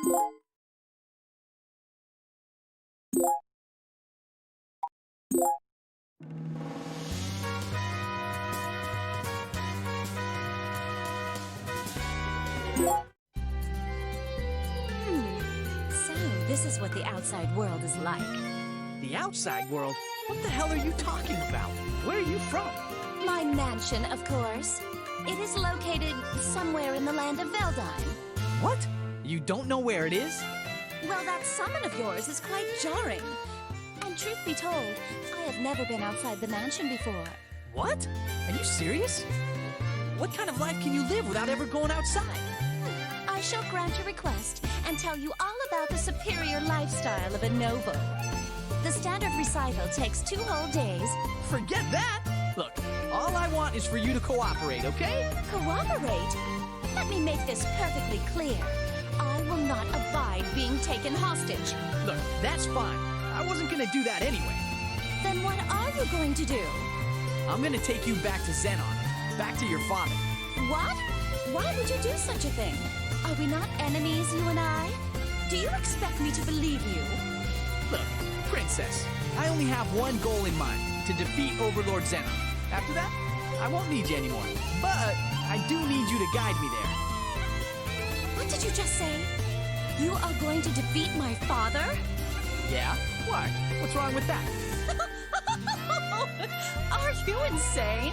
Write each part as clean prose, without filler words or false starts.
So this is what the outside world is like. The outside world? What the hell are you talking about? Where are you from? My mansion, of course. It is located somewhere in the land of Veldine. What? You don't know where it is? Well, that summon of yours is quite jarring. And truth be told, I have never been outside the mansion before. What? Are you serious? What kind of life can you live without ever going outside? I shall grant your request and tell you all about the superior lifestyle of a noble. The standard recital takes 2 whole days. Forget that! Look, all I want is for you to cooperate, okay? Cooperate? Let me make this perfectly clear. I will not abide being taken hostage. Look, that's fine. I wasn't gonna do that anyway. Then what are you going to do? I'm gonna take you back to Zenon. Back to your father. What? Why would you do such a thing? Are we not enemies, you and I? Do you expect me to believe you? Look, Princess, I only have one goal in mind, to defeat Overlord Zenon. After that, I won't need you anymore. But I do need you to guide me there. What did you just say? You are going to defeat my father? Yeah? Why? What's wrong with that? Are you insane?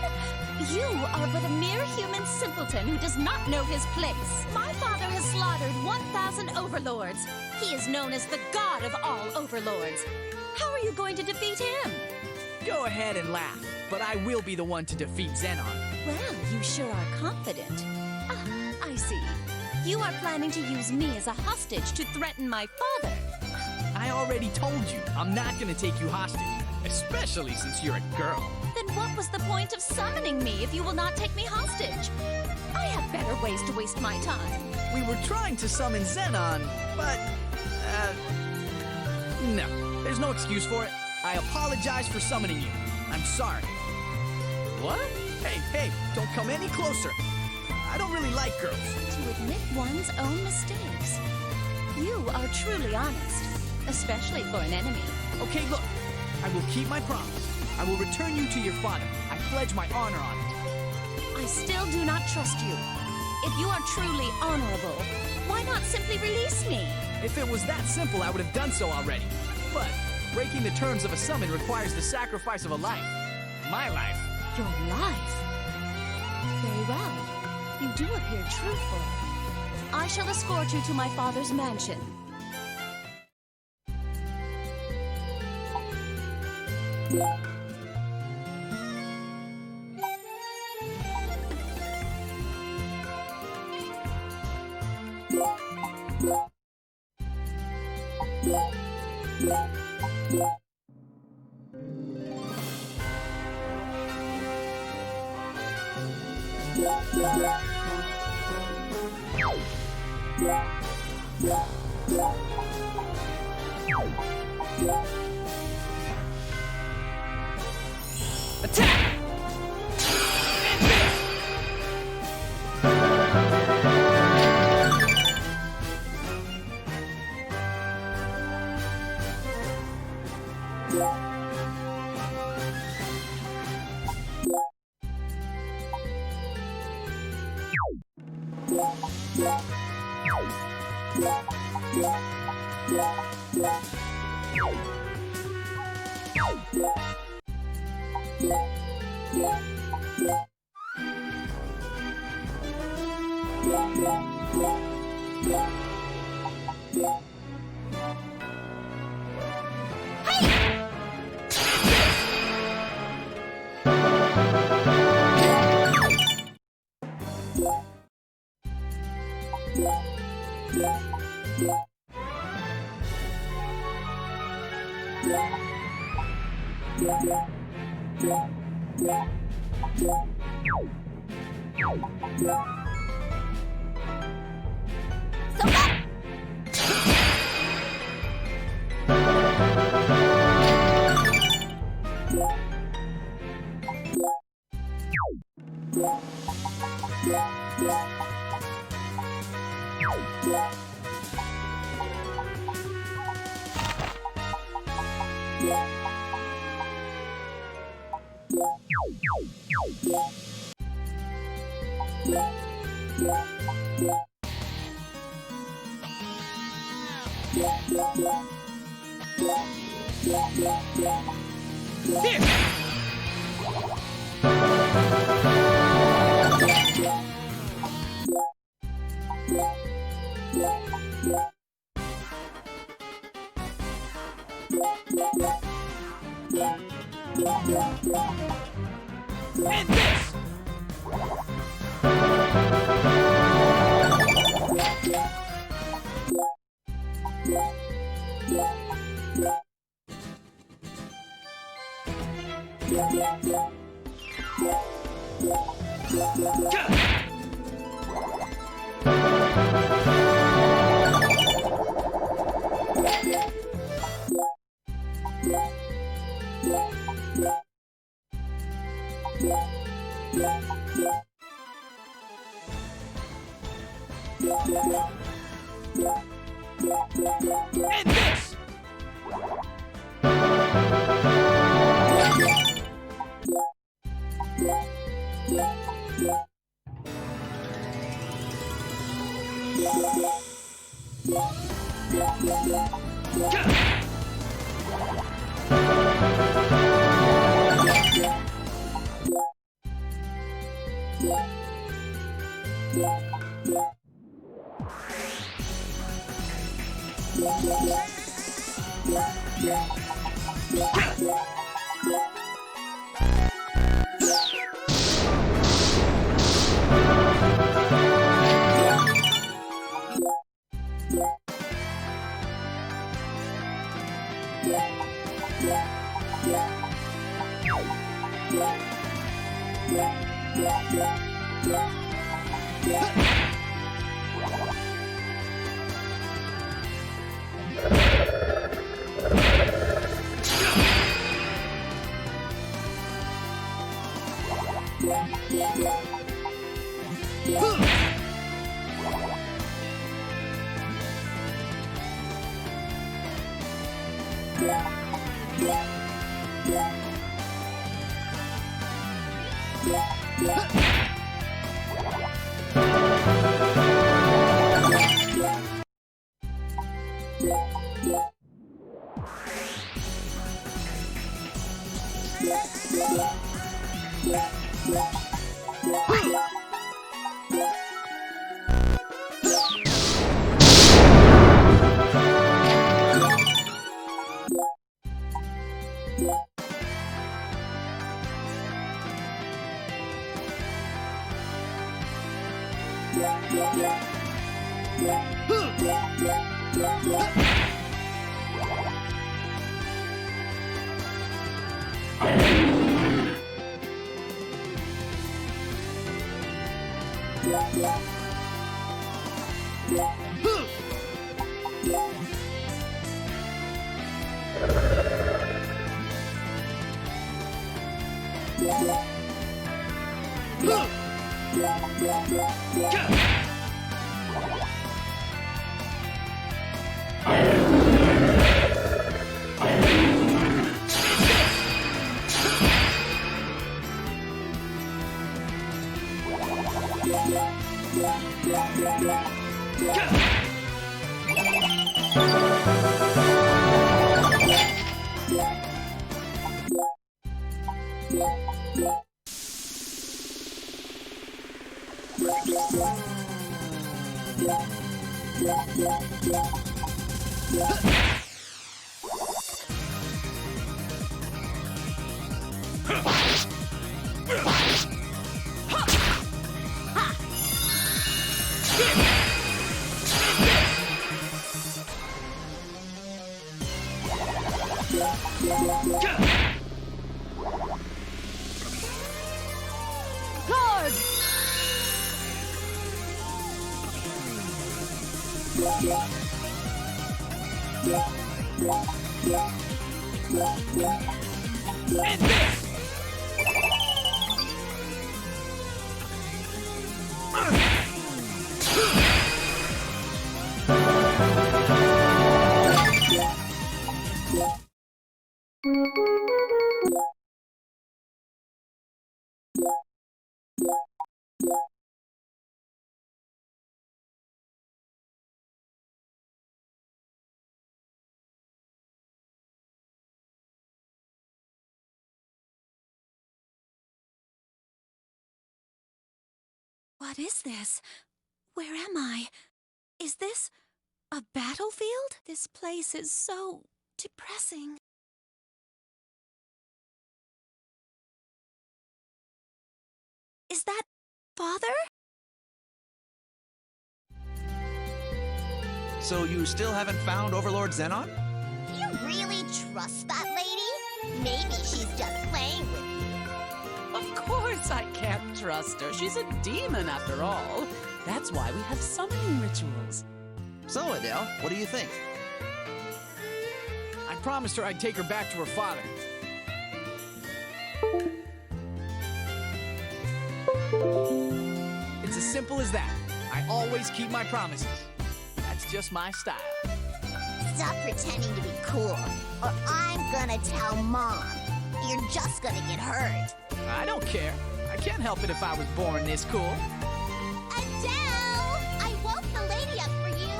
You are but a mere human simpleton who does not know his place. My father has slaughtered 1,000 overlords. He is known as the god of all overlords. How are you going to defeat him? Go ahead and laugh, but I will be the one to defeat Zenon. Well, you sure are confident. Ah, I see. You are planning to use me as a hostage to threaten my father. I already told you, I'm not gonna take you hostage, especially since you're a girl. Then what was the point of summoning me if you will not take me hostage? I have better ways to waste my time. We were trying to summon Zenon, but, no. There's no excuse for it. I apologize for summoning you. I'm sorry. What? Hey, don't come any closer. I don't really like girls. To admit one's own mistakes. You are truly honest, especially for an enemy. Okay, look. I will keep my promise. I will return you to your father. I pledge my honor on it. I still do not trust you. If you are truly honorable, why not simply release me? If it was that simple, I would have done so already. But breaking the terms of a summon requires the sacrifice of a life. My life. Your life? Very well. You do appear truthful. I shall escort you to my father's mansion. Attack! Here! And this! And this! And this! What is this? Where am I? Is this a battlefield? This place is so depressing. Is that Father? So you still haven't found Overlord Xenon? Do you really trust that lady? Maybe she's just playing with you. Of course I can't trust her. She's a demon after all. That's why we have summoning rituals. So, Adele, what do you think? I promised her I'd take her back to her father. It's as simple as that. I always keep my promises. That's just my style. Stop pretending to be cool, or I'm gonna tell Mom. You're just gonna get hurt. I don't care. I can't help it if I was born this cool. Adele! I woke the lady up for you.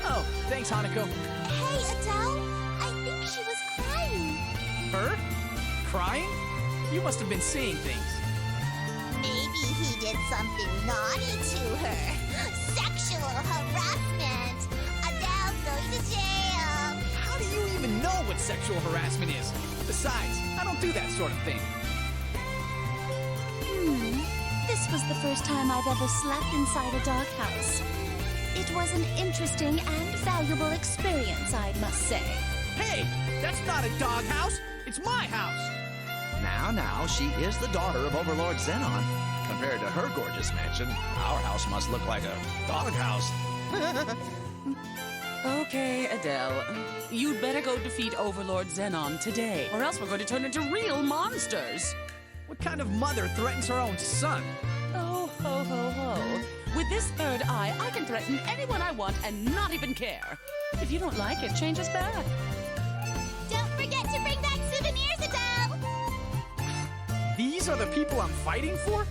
Oh, thanks, Hanako. Hey, Adele, I think she was crying. Her? Crying? You must have been seeing things. Maybe he did something naughty to her. Sexual harassment. Adele's going to jail. How do you even know what sexual harassment is? Besides, I don't do that sort of thing. This was the first time I've ever slept inside a doghouse. It was an interesting and valuable experience, I must say. Hey, that's not a doghouse. It's my house. Now, she is the daughter of Overlord Xenon. Compared to her gorgeous mansion, our house must look like a doghouse. Okay, Adele. You'd better go defeat Overlord Xenon today, or else we're going to turn into real monsters. What kind of mother threatens her own son? Oh, ho, ho, ho. With this third eye, I can threaten anyone I want and not even care. If you don't like it, change us back. Don't forget to bring back souvenirs, Adele. These are the people I'm fighting for?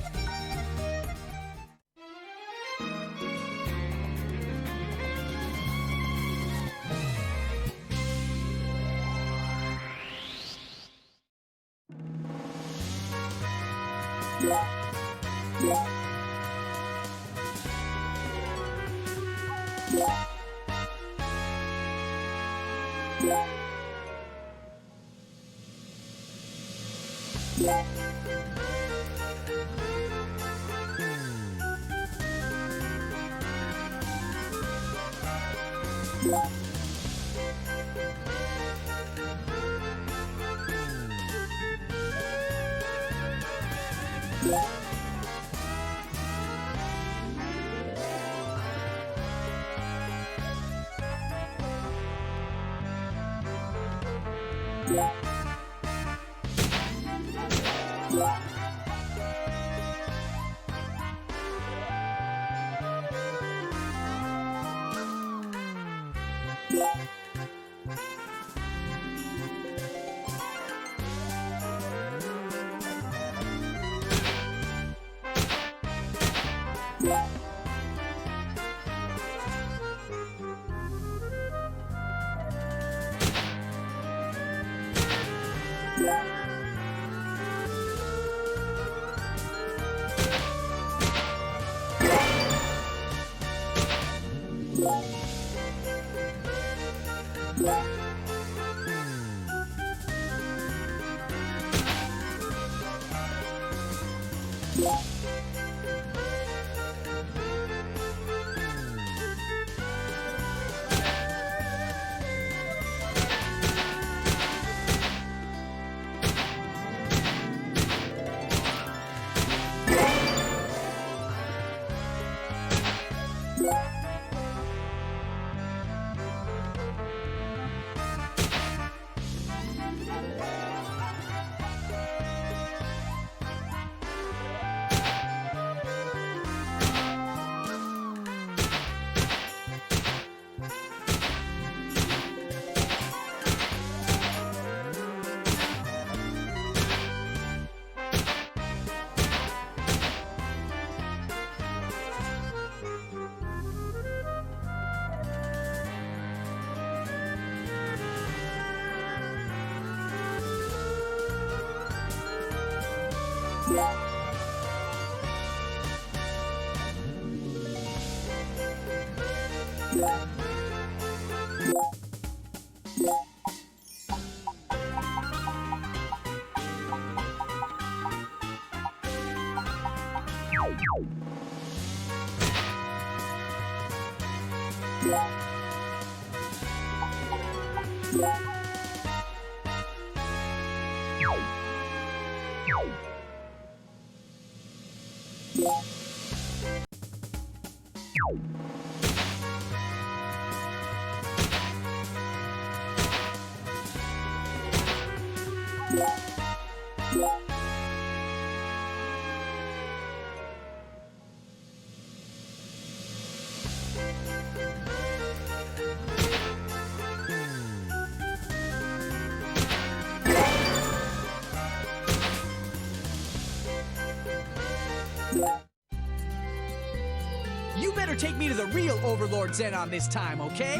You better take me to the real Overlord Xenon this time, okay?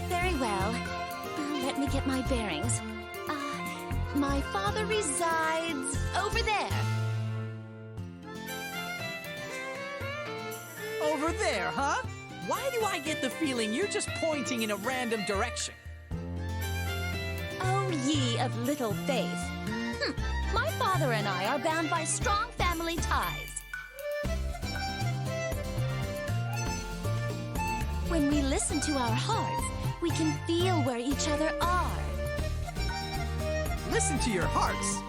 Very well. Let me get my bearings. My father resides over there. Over there, huh? Why do I get the feeling you're just pointing in a random direction? Oh, ye of little faith. My father and I are bound by strong family ties. When we listen to our hearts, we can feel where each other are. Listen to your hearts.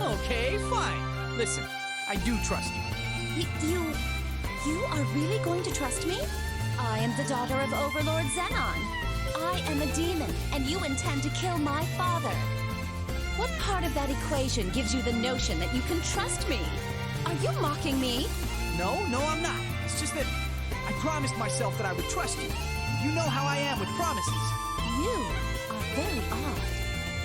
Okay, fine. Listen, I do trust you. You are really going to trust me? I am the daughter of Overlord Xenon. I am a demon, and you intend to kill my father. What part of that equation gives you the notion that you can trust me? Are you mocking me? No, I'm not. It's just that I promised myself that I would trust you. You know how I am with promises. You are very odd.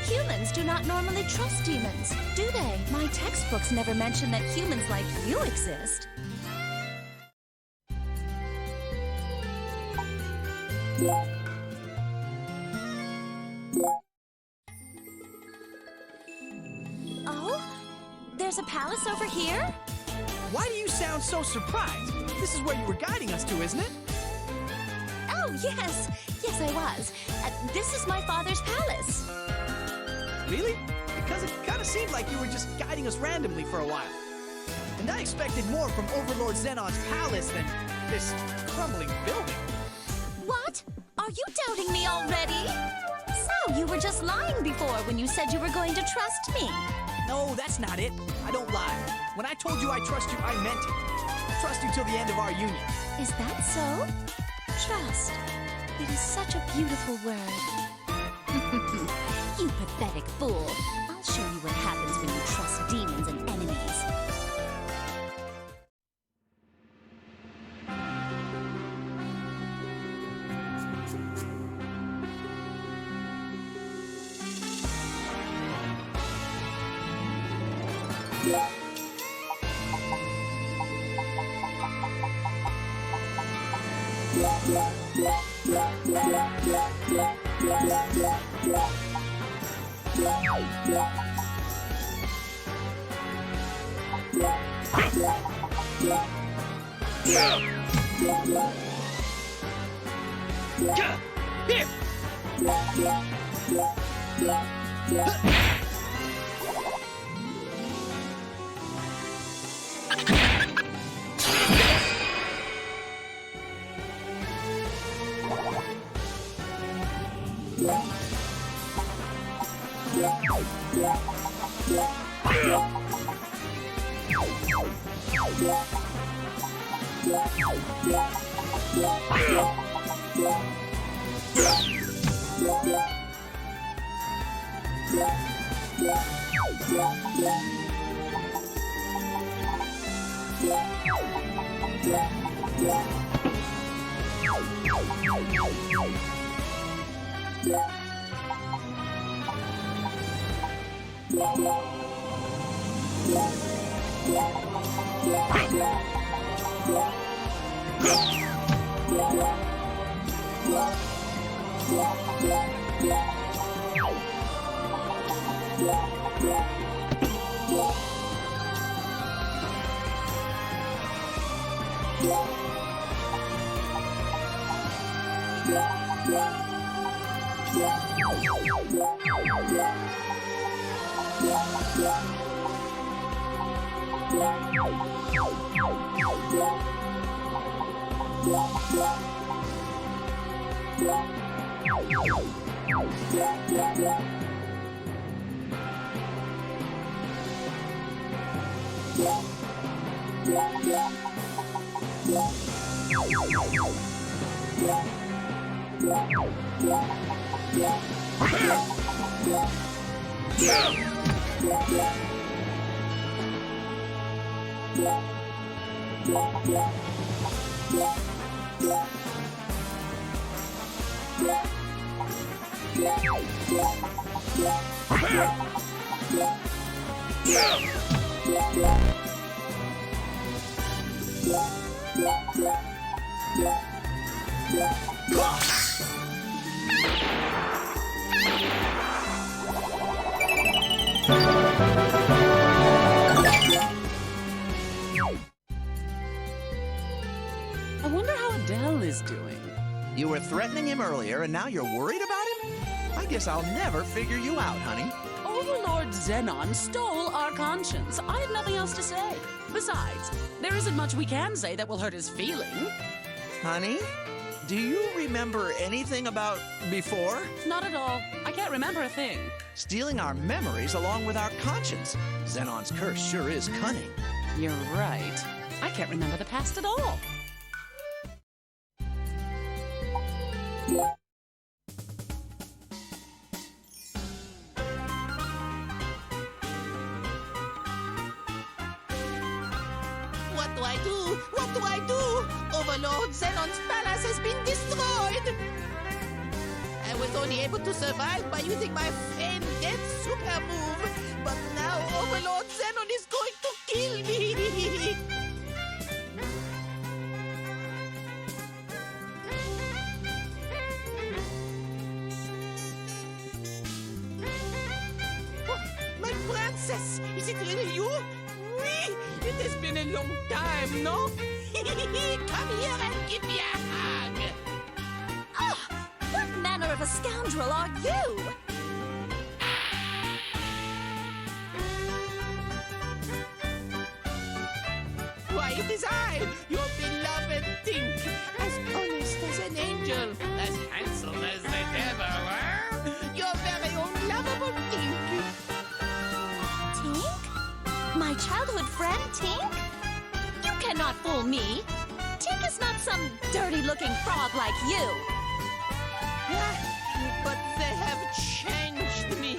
Humans do not normally trust demons, do they? My textbooks never mention that humans like you exist. Oh? There's a palace over here? Why do you sound so surprised? This is where you were guiding us to, isn't it? Oh, yes. Yes, I was. This is my father's palace. Really? Because it kind of seemed like you were just guiding us randomly for a while. And I expected more from Overlord Xenon's palace than this crumbling building. What? Are you doubting me already? So, you were just lying before when you said you were going to trust me. No, that's not it. I don't lie. When I told you I trust you, I meant it. Trust you till the end of our union. Is that so? Trust. It is such a beautiful word. You pathetic fool. I'll show you what happens when you trust demons and enemies. I wonder how Adele is doing. You were threatening him earlier, and now you're worried about him? I guess I'll never figure you out, honey. Overlord Xenon stole our conscience. I have nothing else to say. Besides, there isn't much we can say that will hurt his feeling. Honey, do you remember anything about before? Not at all. I can't remember a thing. Stealing our memories along with our conscience. Xenon's curse sure is cunning. You're right. I can't remember the past at all. What do I do? What do I do? Overlord Xenon's palace has been destroyed! I was only able to survive by using my famed death super move, but now Overlord Xenon is going to kill me! Oh, my princess! Is it really you? Oui! It has been a long time, no? Come here and give me a hug! Ah, what manner of a scoundrel are you? Why, it is I, your beloved Tink, as honest as an angel, as handsome as the devil, huh? Your very own lovable Tink. Tink? My childhood friend, Tink? You cannot fool me. Tink is not some dirty-looking frog like you. But they have changed me.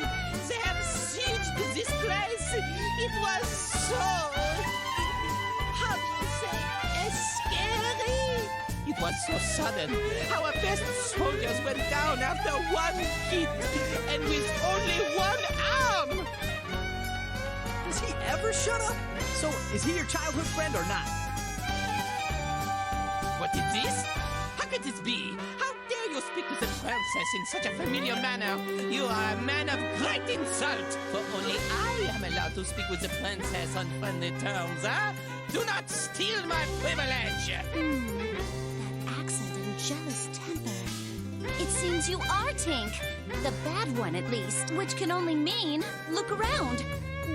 They have sieged this place. It was so... How do you say? Scary. It was so sudden. Our best soldiers went down after one hit, and with only one arm. Does he ever shut up? So, is he your childhood friend or not? What is this? How could this be? How dare you speak to the princess in such a familiar manner? You are a man of great insult, for only I am allowed to speak with the princess on friendly terms, huh? Do not steal my privilege! That accent and jealous temper. It seems you are Tink. The bad one, at least, which can only mean, look around.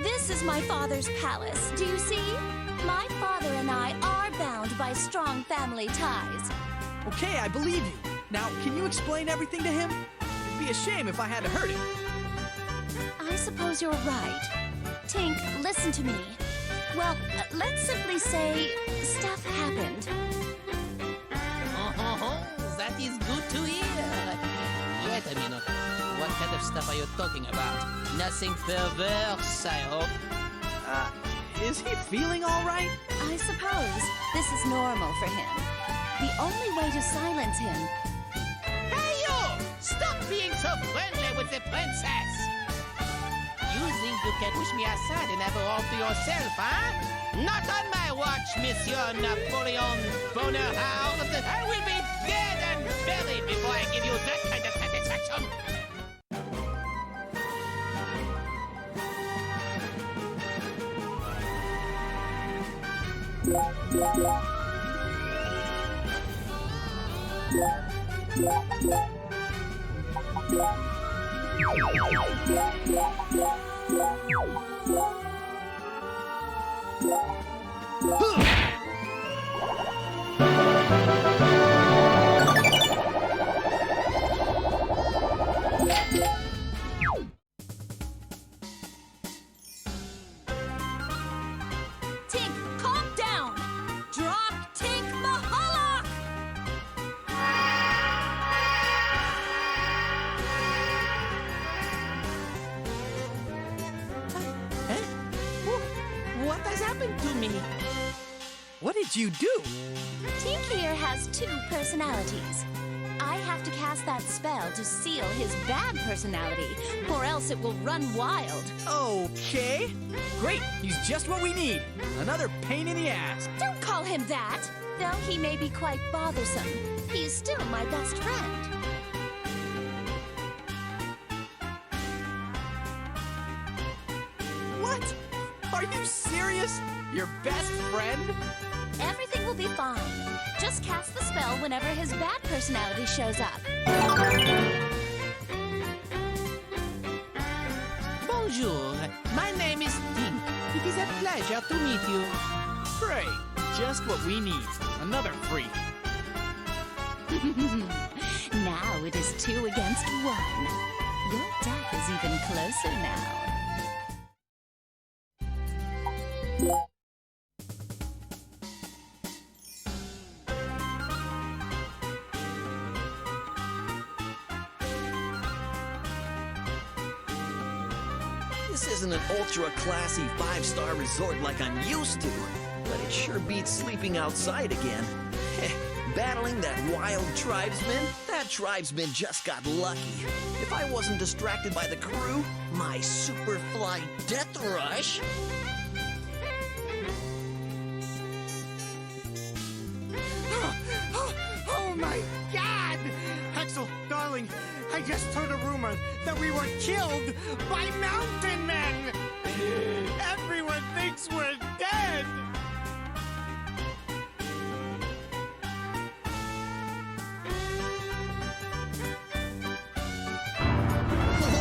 This is my father's palace. Do you see? My father and I are bound by strong family ties. Okay, I believe you. Now, can you explain everything to him? It'd be a shame if I had to hurt him. I suppose you're right. Tink, listen to me. Well, let's simply say stuff happened. That is good to hear. Wait a minute. What kind of stuff are you talking about? Nothing perverse, I hope. Is he feeling all right? I suppose this is normal for him. The only way to silence him. Hey, you! Stop being so friendly with the princess! You think you can push me aside and have her all to yourself, huh? Not on my watch, Monsieur Napoleon Bonaparte! I will be dead and buried before I give you that kind of satisfaction! Tink, calm down! Drop Tink Mahalock! What has happened to me? What did you do? Tink here has two personalities. I have to cast that spell to seal his bad personality, or else it will run wild. Okay. Great. He's just what we need. Another pain in the ass. Don't call him that! Though he may be quite bothersome, he is still my best friend. What? Are you serious? Your best friend? Everything will be fine. Just cast the spell whenever his bad personality shows up. Bonjour. My name is Tink. It is a pleasure to meet you. Great. Just what we need. Another freak. Now it is 2 against 1. Your death is even closer now. This isn't an ultra-classy 5-star resort like I'm used to, but it sure beats sleeping outside again. Battling that wild tribesman? That tribesman just got lucky. If I wasn't distracted by the crew, my Superfly Death Rush... Oh my God! Axel, darling, I just heard a rumor that we were killed by mountain men! Everyone thinks we're dead!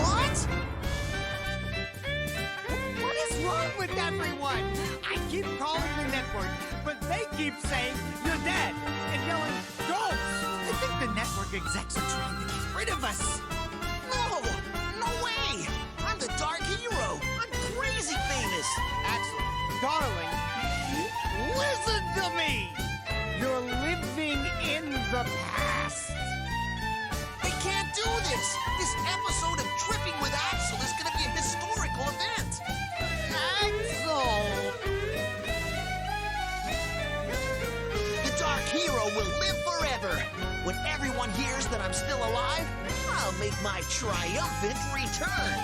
What? What is wrong with everyone? I keep calling the network, but they keep saying you're dead and yelling ghosts. I think the network execs are trying to get rid of us. No! No way! I'm the Dark Hero! I'm crazy famous! Axel, darling, listen to me! You're living in the past. They can't do this! This episode of Tripping with Axel is gonna be a historical event! Axel! The Dark Hero will live forever! When everyone hears that I'm still alive, I'll make my triumphant return!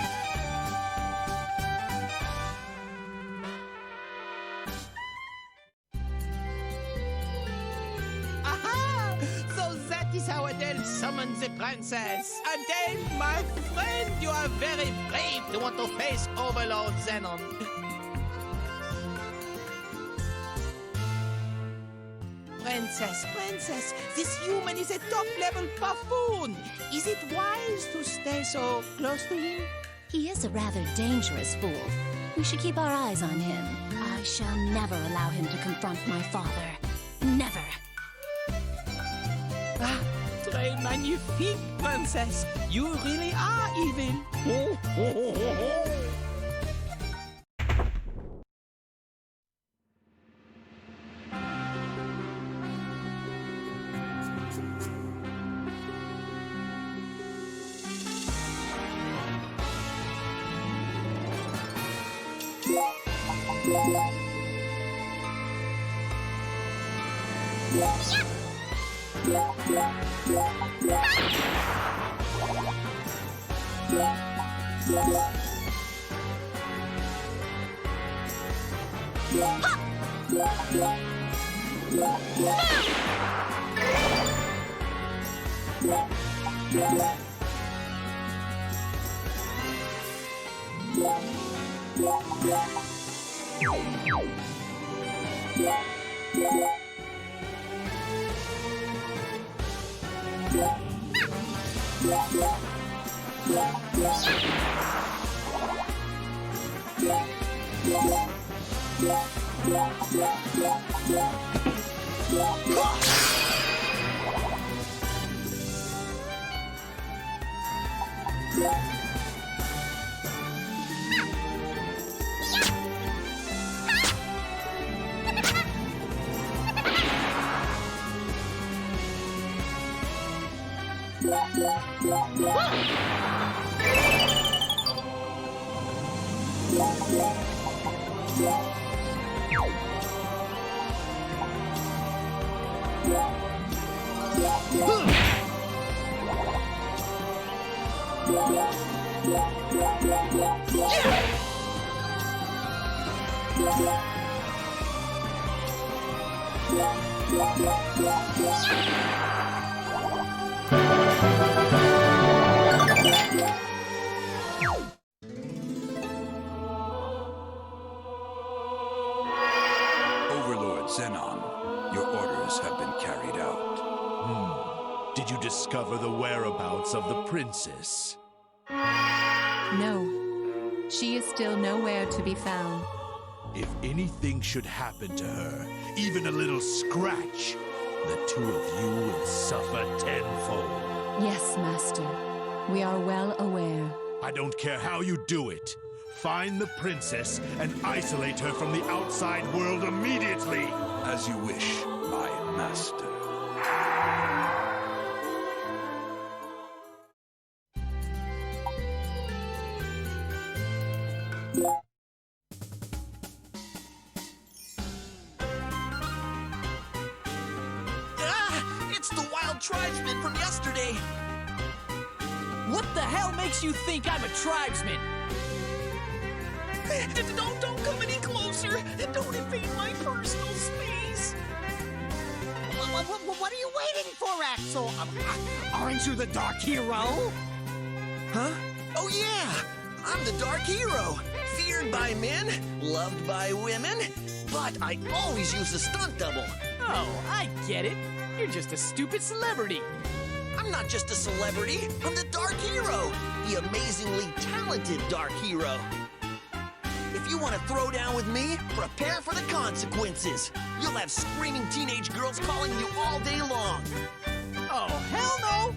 Aha! So that is how Adele summoned the princess. Adele, my friend, you are very brave to want to face Overlord Zenon. Princess, this human is a top-level buffoon. Is it wise to stay so close to him? He is a rather dangerous fool. We should keep our eyes on him. I shall never allow him to confront my father. Never. Ah, très magnifique, princess. You really are evil. Ha! Overlord Xenon, your orders have been carried out. Did you discover the whereabouts of the princess? No. She is still nowhere to be found. If anything should happen to her, even a little scratch, the two of you will suffer tenfold. Yes, Master. We are well aware. I don't care how you do it. Find the princess and isolate her from the outside world immediately. As you wish, my master. Ah! It's the wild tribesman from yesterday! What the hell makes you think I'm a tribesman? Don't come any closer! Don't invade my personal space! What are you waiting for, Axel? Aren't you the Dark Hero? Huh? Oh yeah! I'm the Dark Hero! Feared by men, loved by women, but I always use a stunt double. Oh, I get it. You're just a stupid celebrity. I'm not just a celebrity, I'm the Dark Hero! The amazingly talented Dark Hero! If you want to throw down with me, prepare for the consequences. You'll have screaming teenage girls calling you all day long. Oh, hell no!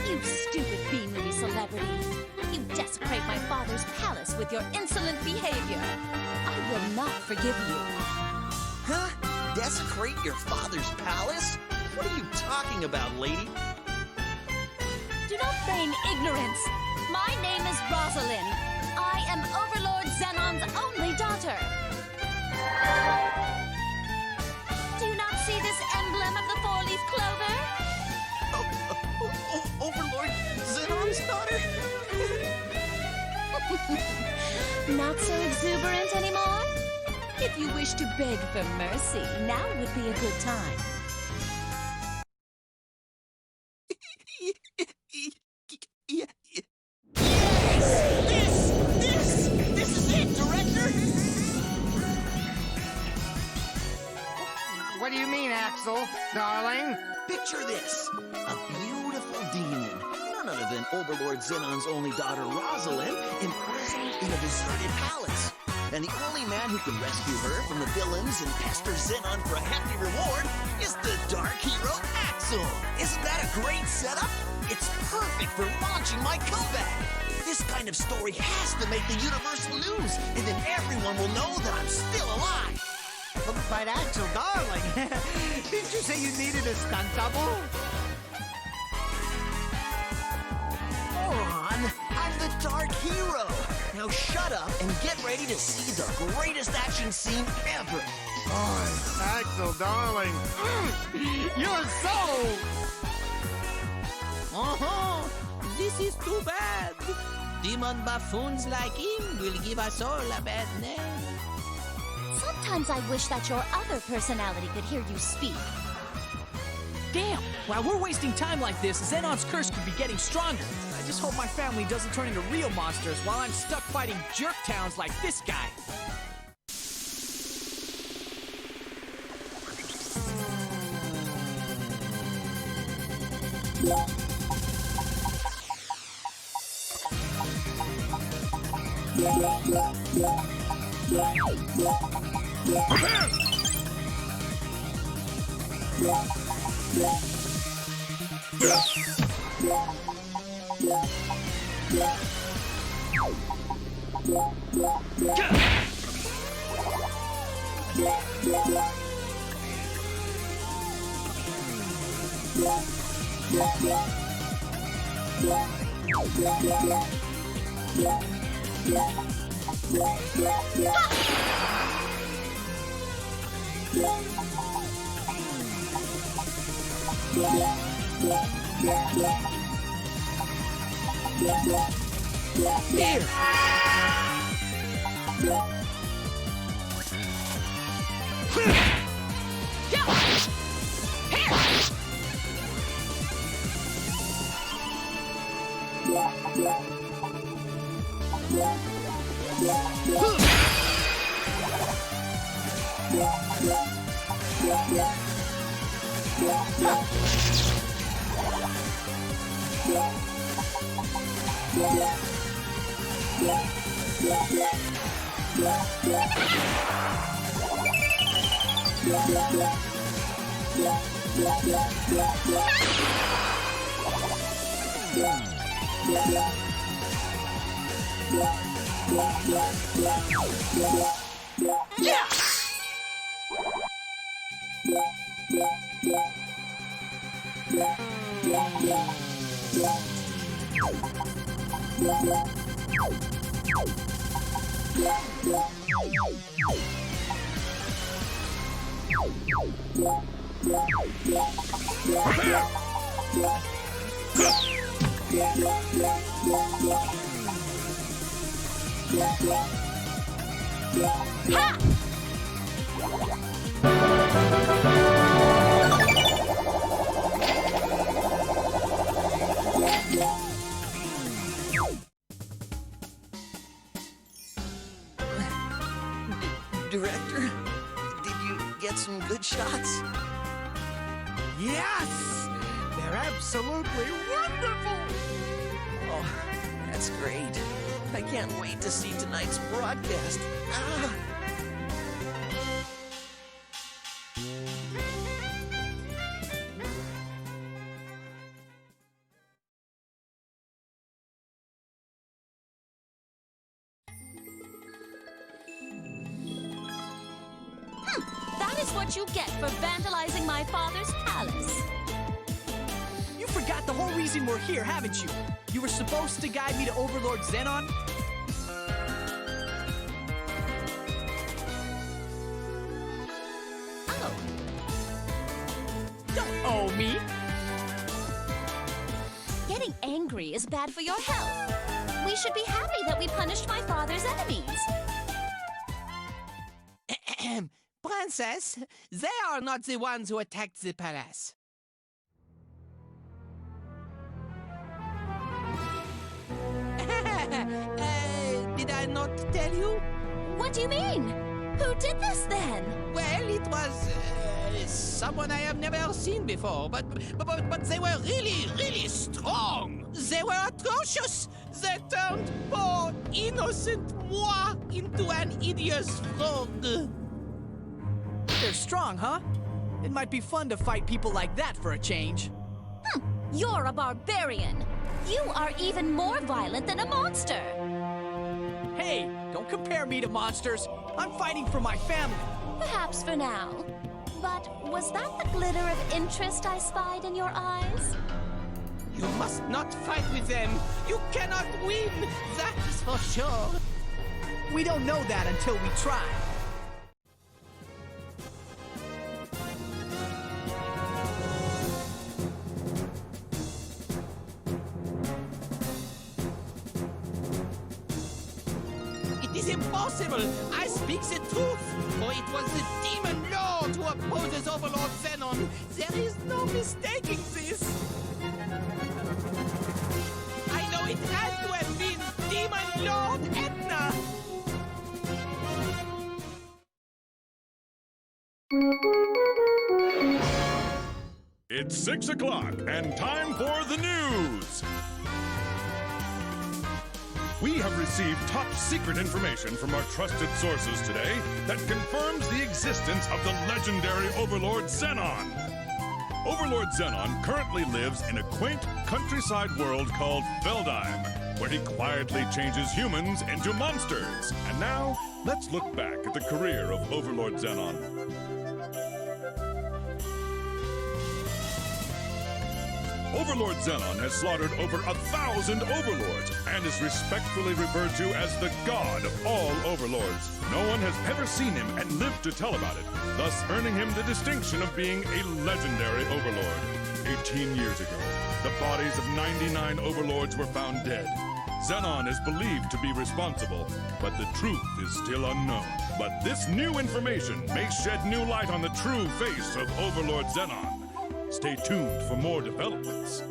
You stupid bean-weenie celebrity. You desecrate my father's palace with your insolent behavior. I will not forgive you. Huh? Desecrate your father's palace? What are you talking about, lady? Do not feign ignorance. My name is Rosalind. I am Overlord Xenon's only daughter. Do you not see this emblem of the four-leaf clover? Overlord Xenon's daughter? Not so exuberant anymore? If you wish to beg for mercy, now would be a good time. This is it, Director! What do you mean, Axel, darling? Picture this. A beautiful demon. None other than Overlord Xenon's only daughter, Rosalind, imprisoned in a deserted palace. And the only man who can rescue her from the villains and pester Xenon for a hefty reward is the Dark Hero, Axel. Isn't that a great setup? It's perfect for launching my comeback. This kind of story has to make the Universal news, and then everyone will know that I'm still alive. But Axel, darling, didn't you say you needed a stunt double? Moron, I'm the Dark Hero. Now shut up and get ready to see the greatest action scene ever. Oh, Axel, darling, you're so... Oh, this is too bad. Demon buffoons like him will give us all a bad name. Sometimes I wish that your other personality could hear you speak. Damn! While we're wasting time like this, Xenon's curse could be getting stronger. I just hope my family doesn't turn into real monsters while I'm stuck fighting jerk towns like this guy. Here! Director, did you get some good shots? Yes! They're absolutely wonderful! Oh, that's great. I can't wait to see tonight's broadcast. Ah! That is what you get for vandalizing my father's palace. You forgot the whole reason we're here, haven't you? You were supposed to guide me to Overlord Xenon? Oh, Don't owe me! getting angry is bad for your health. We should be happy that we punished my father's enemies. Princess, they are not the ones who attacked the palace. Did I not tell you? What do you mean? Who did this then? Well, it was someone I have never seen before, but they were really strong. They were atrocious. They turned poor, innocent moi into an hideous frog. They're strong, huh? It might be fun to fight people like that for a change. You're a barbarian. You are even more violent than a monster. Hey, don't compare me to monsters. I'm fighting for my family. Perhaps for now. But was that the glitter of interest I spied in your eyes? You must not fight with them. You cannot win. That is for sure. We don't know that until we try. It is impossible. I speak the truth. For it was the Demon Lord who opposes Overlord Xenon. There is no mistaking this. I know it had to have been Demon Lord Etna. It's 6 o'clock and time for the news. We have received top-secret information from our trusted sources today that confirms the existence of the legendary Overlord Xenon. Overlord Xenon currently lives in a quaint countryside world called Feldheim, where he quietly changes humans into monsters. And now, let's look back at the career of Overlord Xenon. Overlord Xenon has slaughtered over 1,000 overlords and is respectfully referred to as the god of all overlords. No one has ever seen him and lived to tell about it, thus earning him the distinction of being a legendary overlord. 18 years ago, the bodies of 99 overlords were found dead. Xenon is believed to be responsible, but the truth is still unknown. But this new information may shed new light on the true face of Overlord Xenon. Stay tuned for more developments.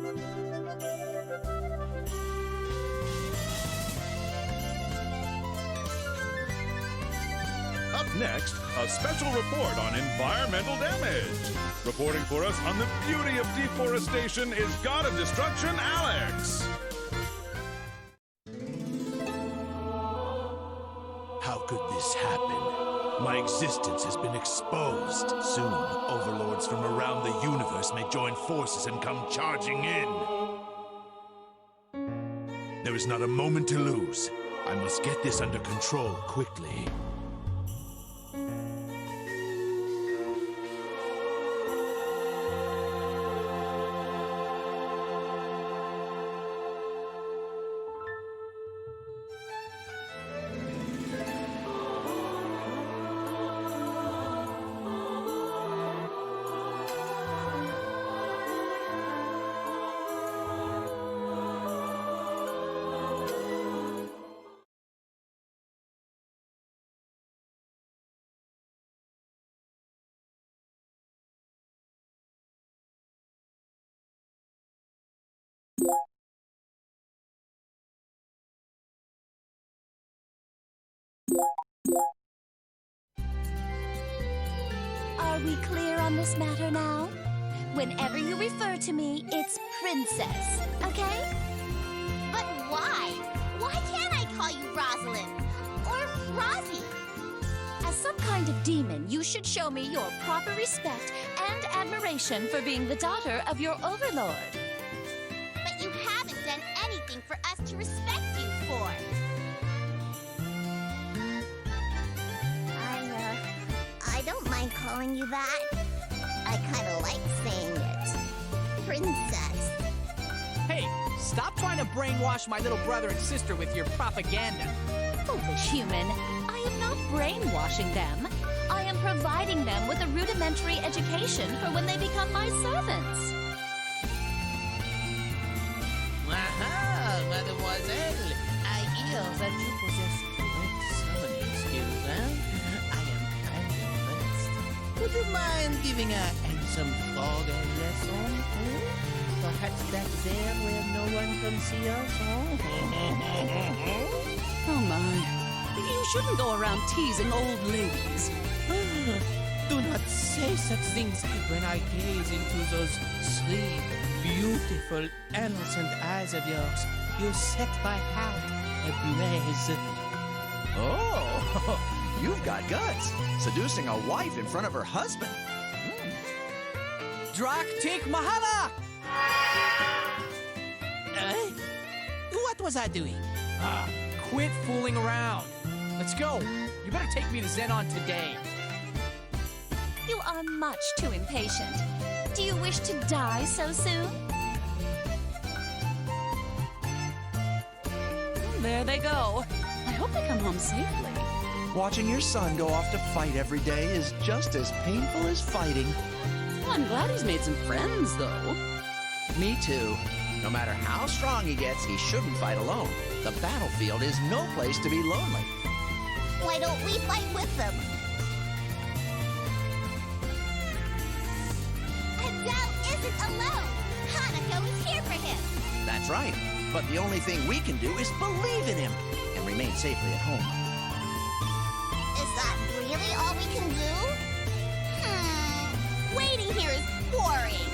Up next, a special report on environmental damage. Reporting for us on the beauty of deforestation is God of Destruction, Alex. How could this happen? My existence has been exposed. Soon, overlords from around the universe may join forces and come charging in. There is not a moment to lose. I must get this under control quickly. Are we clear on this matter now? Whenever you refer to me, it's Princess, okay? But why? Why can't I call you Rosalind? Or Rosie? As some kind of demon, you should show me your proper respect and admiration for being the daughter of your overlord. But you haven't done anything for us to respect you for. I don't mind calling you that. I kind of like saying it. Princess. Hey, stop trying to brainwash my little brother and sister with your propaganda. Foolish human, I am not brainwashing them. I am providing them with a rudimentary education for when they become my servants. Aha, mademoiselle. I hear that you possess great summoning skills, huh? I am highly impressed. Would you mind giving a handsome frog a lesson? Perhaps back there where no one can see us, Oh my. You shouldn't go around teasing old ladies. Do not say such things when I gaze into those three beautiful, innocent eyes of yours. You set my heart ablaze. Oh, you've got guts. Seducing a wife in front of her husband. Drak Tik Mahala! What was I doing? Quit fooling around. Let's go. You better take me to Xenon today. You are much too impatient. Do you wish to die so soon? There they go. I hope they come home safely. Watching your son go off to fight every day is just as painful as fighting. Well, I'm glad he's made some friends, though. Me too. No matter how strong he gets, he shouldn't fight alone. The battlefield is no place to be lonely. Why don't we fight with them? Adele isn't alone. Hanako is here for him. That's right. But the only thing we can do is believe in him and remain safely at home. Is that really all we can do? Waiting here is boring.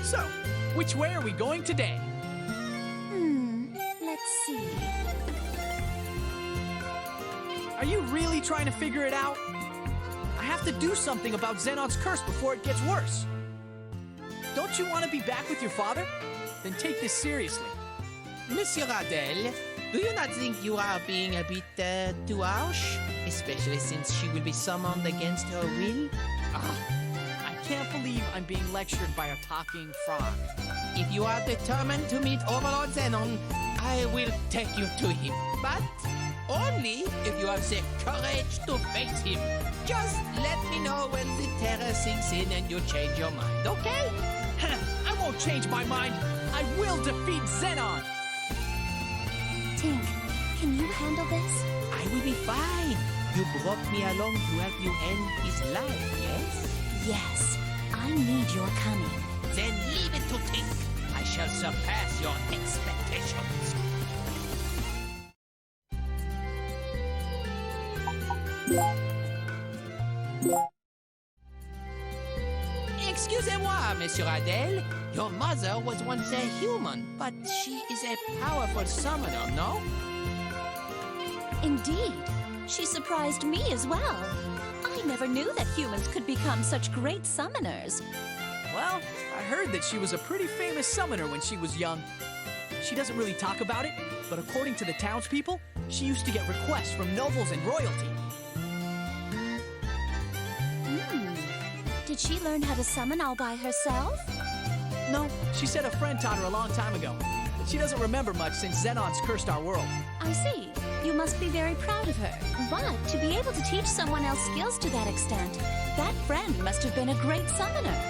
So, which way are we going today? Let's see. Are you really trying to figure it out? I have to do something about Zenon's curse before it gets worse. Don't you want to be back with your father? Then take this seriously. Monsieur Adel, do you not think you are being a bit too harsh? Especially since she will be summoned against her will? I can't believe I'm being lectured by a talking frog. If you are determined to meet Overlord Zenon, I will take you to him. But only if you have the courage to face him. Just let me know when the terror sinks in and you change your mind, okay? I won't change my mind. I will defeat Zenon. Tink, can you handle this? I will be fine. You brought me along to help you end his life, yes? Yes, I need your cunning. Then leave it to Tink. I shall surpass your expectations. Excusez-moi, Monsieur Adele. Your mother was once a human, but she is a powerful summoner, no? Indeed, she surprised me as well. I never knew that humans could become such great summoners. Well, I heard that she was a pretty famous summoner when she was young. She doesn't really talk about it, but according to the townspeople, she used to get requests from nobles and royalty. Did she learn how to summon all by herself? No, she said a friend taught her a long time ago. But she doesn't remember much since Xenon's cursed our world. I see. You must be very proud of her. But to be able to teach someone else skills to that extent, that friend must have been a great summoner.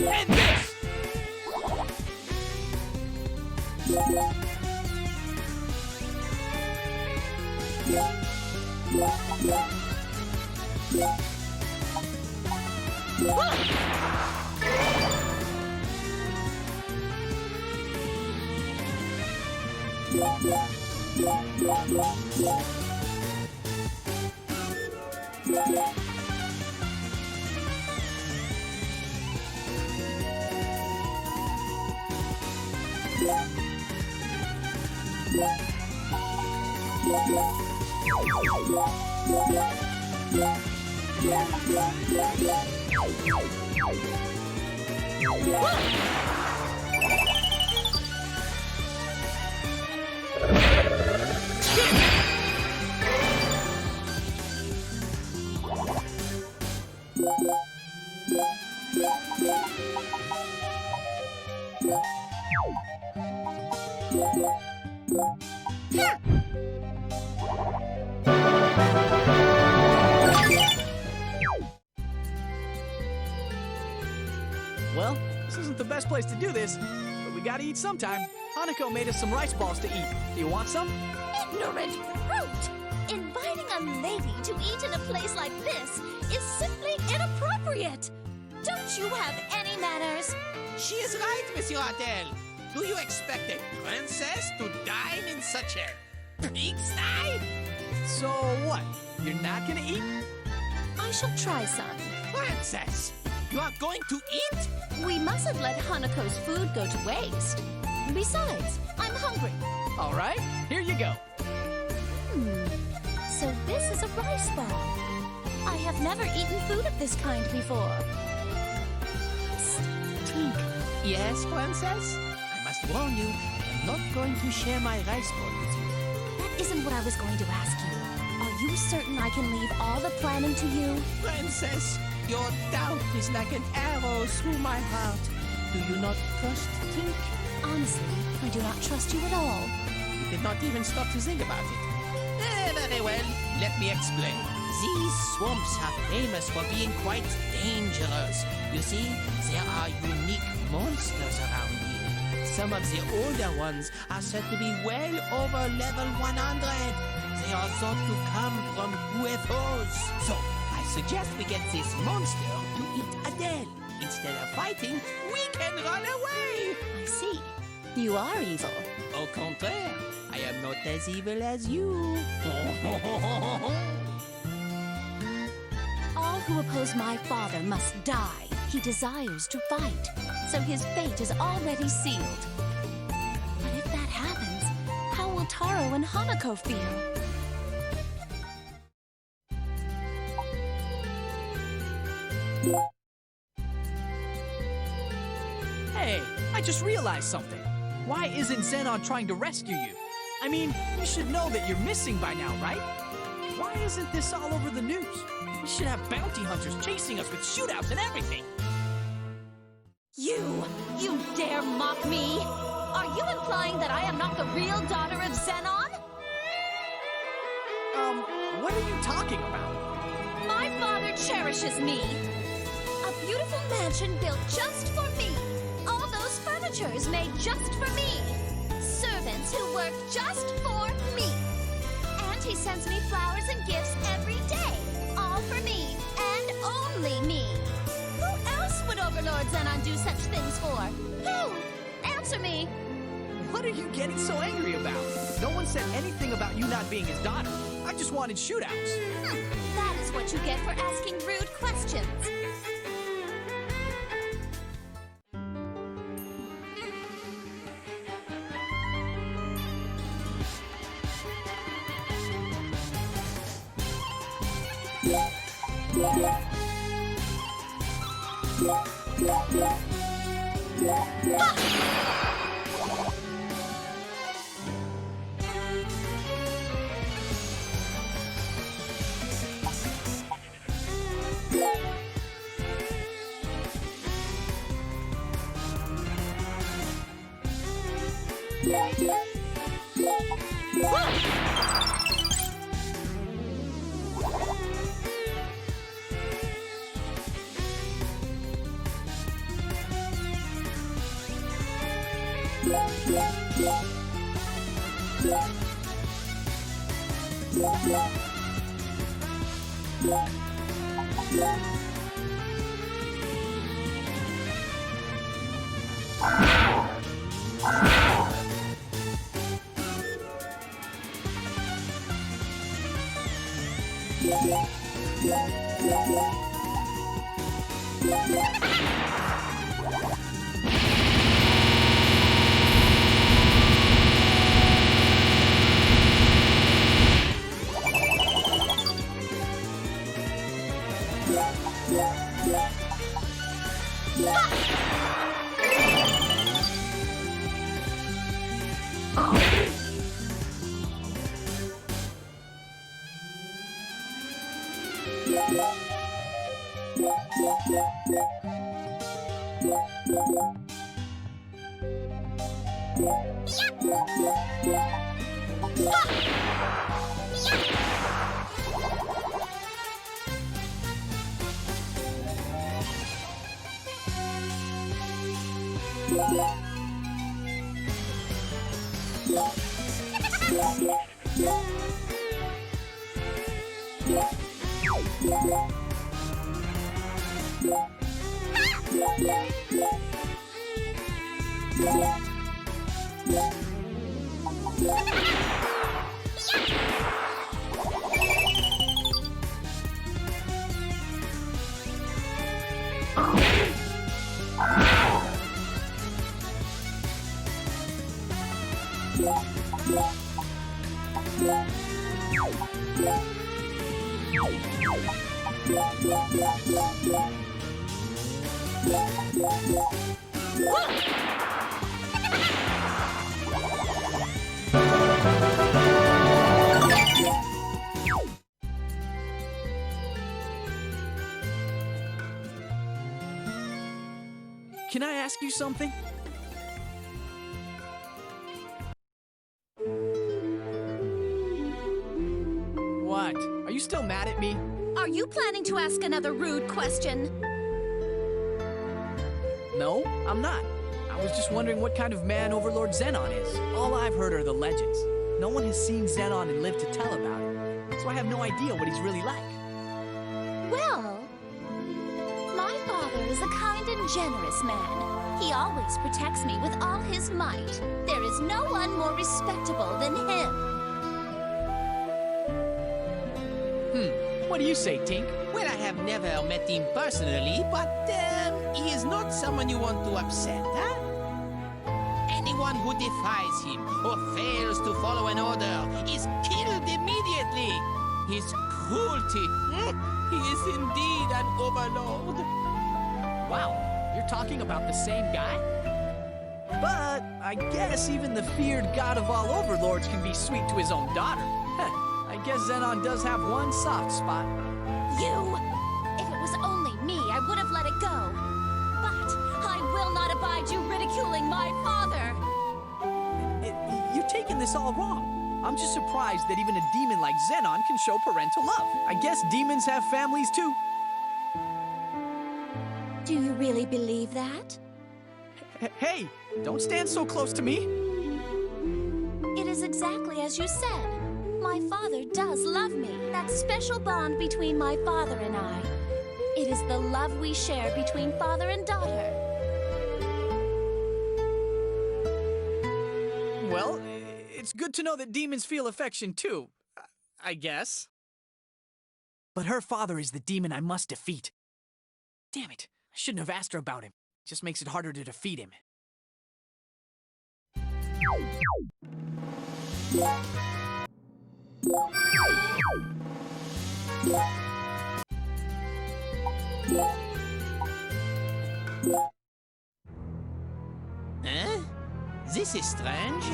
And this! Well, this isn't the best place to do this, but we gotta eat sometime. Hanako made us some rice balls to eat. Do you want some? Ignorant brute! Inviting a lady to eat in a place like this is simply inappropriate! Don't you have any manners? She is right, Monsieur Adele. Do you expect a princess to dine in such a pigsty? So what? You're not gonna eat? I shall try some. Princess, you are going to eat? We mustn't let Hanako's food go to waste. Besides, I'm hungry. All right, here you go. So this is a rice ball. I have never eaten food of this kind before. Psst, Tink. Yes, Princess? I must warn you, I'm not going to share my rice bowl with you. That isn't what I was going to ask you. Are you certain I can leave all the planning to you? Princess, your doubt is like an arrow through my heart. Do you not trust Tink? Honestly, I do not trust you at all. You did not even stop to think about it. Very well, let me explain. These swamps are famous for being quite dangerous. You see, there are unique monsters around here. Some of the older ones are said to be well over level 100. They are thought to come from UFOs. So, I suggest we get this monster to eat Adele. Instead of fighting, we can run away. I see. You are evil. Au contraire, I am not as evil as you. All who oppose my father must die. He desires to fight, so his fate is already sealed. But if that happens, how will Taro and Hanako feel? Hey, I just realized something. Why isn't Xenon trying to rescue you? I mean, you should know that you're missing by now, right? Why isn't this all over the news? We should have bounty hunters chasing us with shootouts and everything. You dare mock me? Are you implying that I am not the real daughter of Xenon? What are you talking about? My father cherishes me. A beautiful mansion built just for me. All those furnitures made just for me. Servants who work just for me. And he sends me flowers and gifts every day. All for me, and only me. Who else would Overlord Xenon do such things for? Who? Answer me. What are you getting so angry about? No one said anything about you not being his daughter. I just wanted shootouts. That is what you get for asking rude questions. Can I ask you something? What? Are you still mad at me? Are you planning to ask another rude question? No, I'm not. I was just wondering what kind of man Overlord Xenon is. All I've heard are the legends. No one has seen Xenon and lived to tell about it. So I have no idea what he's really like. Well, my father is a kind and generous man. He always protects me with all his might. There is no one more respectable than him. What do you say, Tink? Well, I have never met him personally, but he is not someone you want to upset, huh? Anyone who defies him or fails to follow an order is killed immediately. His cruelty. He is indeed an overlord. Wow, you're talking about the same guy? But I guess even the feared god of all overlords can be sweet to his own daughter. Heh, I guess Zenon does have one soft spot. You! If it was only me, I would have let it go. But I will not abide you ridiculing my father. You're taking this all wrong. I'm just surprised that even a demon like Zenon can show parental love. I guess demons have families too. Do you really believe that? Hey, don't stand so close to me. It is exactly as you said. My father does love me. That special bond between my father and I. It is the love we share between father and daughter. Well, it's good to know that demons feel affection too, I guess. But her father is the demon I must defeat. Damn it, I shouldn't have asked her about him. It just makes it harder to defeat him. Huh? This is strange.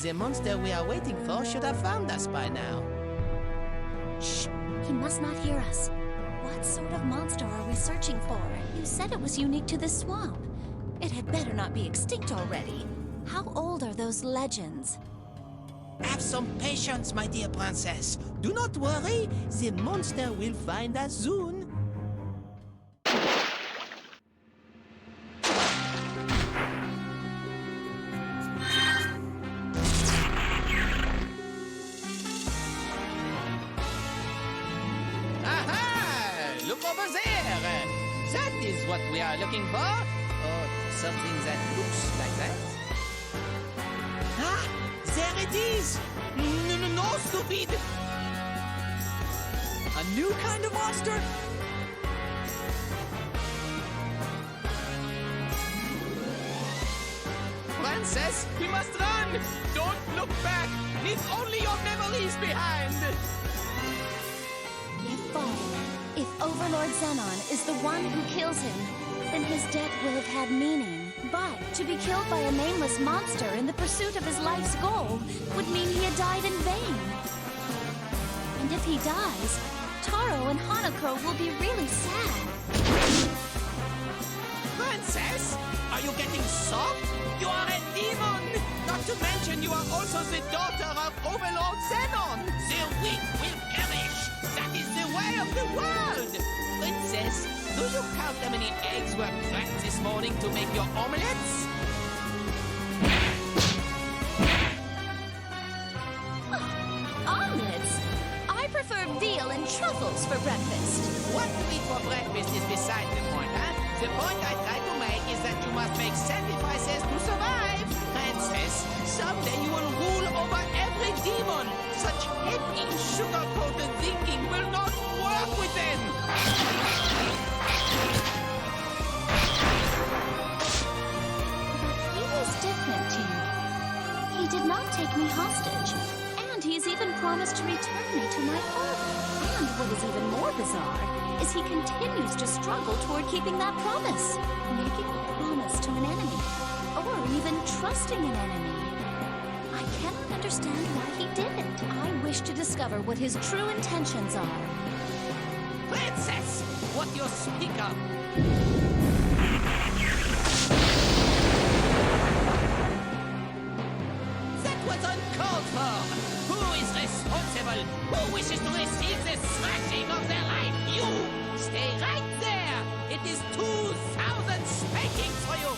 The monster we are waiting for should have found us by now. Shh! He must not hear us. What sort of monster are we searching for? You said it was unique to this swamp. It had better not be extinct already. How old are those legends? Have some patience, my dear princess. Do not worry. The monster will find us soon. That is what we are looking for. Or something that looks like that. Ah! There it is! No, stupid! A new kind of monster? Princess, we must run! Don't look back! Leave only your memories behind! If Overlord Zenon is the one who kills him, then his death will have had meaning. But to be killed by a nameless monster in the pursuit of his life's goal would mean he had died in vain. And if he dies, Taro and Hanako will be really sad. Princess, are you getting soft? You are a demon! Not to mention you are also the daughter of Overlord Zenon! The weak will perish! That is the way of the world! Princess, do you count how many eggs were cracked this morning to make your omelets? Omelets? I prefer veal and truffles for breakfast. What we eat for breakfast is beside the point, huh? The point I try to make is that you must make sacrifices to survive. Princess, someday you will rule over every demon. Such heavy, sugar-coated thinking will not work with them. He is different to you. He did not take me hostage. And he's even promised to return me to my father. And what is even more bizarre is he continues to struggle toward keeping that promise. Making a promise to an enemy. Or even trusting an enemy. I cannot understand why he did it. I wish to discover what his true intentions are. Princess, what you speak of? That was uncalled for. Who is responsible? Who wishes to receive the smashing of their life? You! Stay right there! It is 2,000 spankings for you!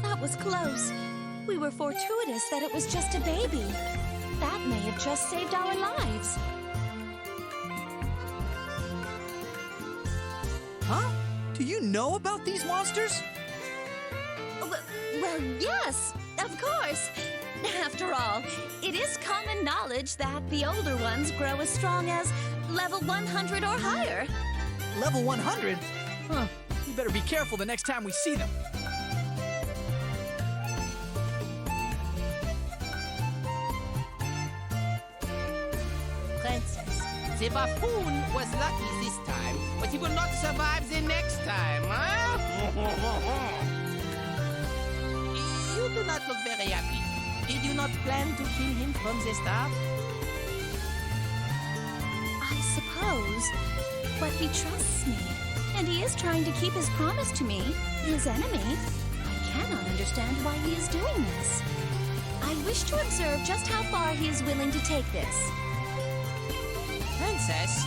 That was close. We were fortuitous that it was just a baby. That may have just saved our lives. Huh? Do you know about these monsters? Well, yes, of course. After all, it is common knowledge that the older ones grow as strong as level 100 or higher. Level 100? Huh. We better be careful the next time we see them. Princess, the buffoon was lucky this time, but he will not survive the next time, huh? You do not look very happy. Did you not plan to kill him from the start? I suppose. But he trusts me, and he is trying to keep his promise to me, his enemy. I cannot understand why he is doing this. I wish to observe just how far he is willing to take this. Princess,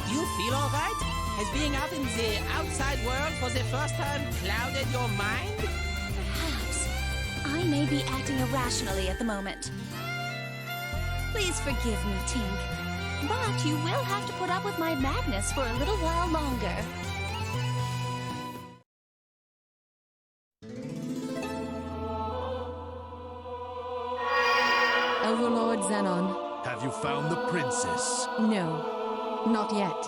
do you feel all right? Has being out in the outside world for the first time clouded your mind? Perhaps. I may be acting irrationally at the moment. Please forgive me, Tink. But you will have to put up with my madness for a little while longer. Overlord Zenon. Have you found the princess? No, not yet.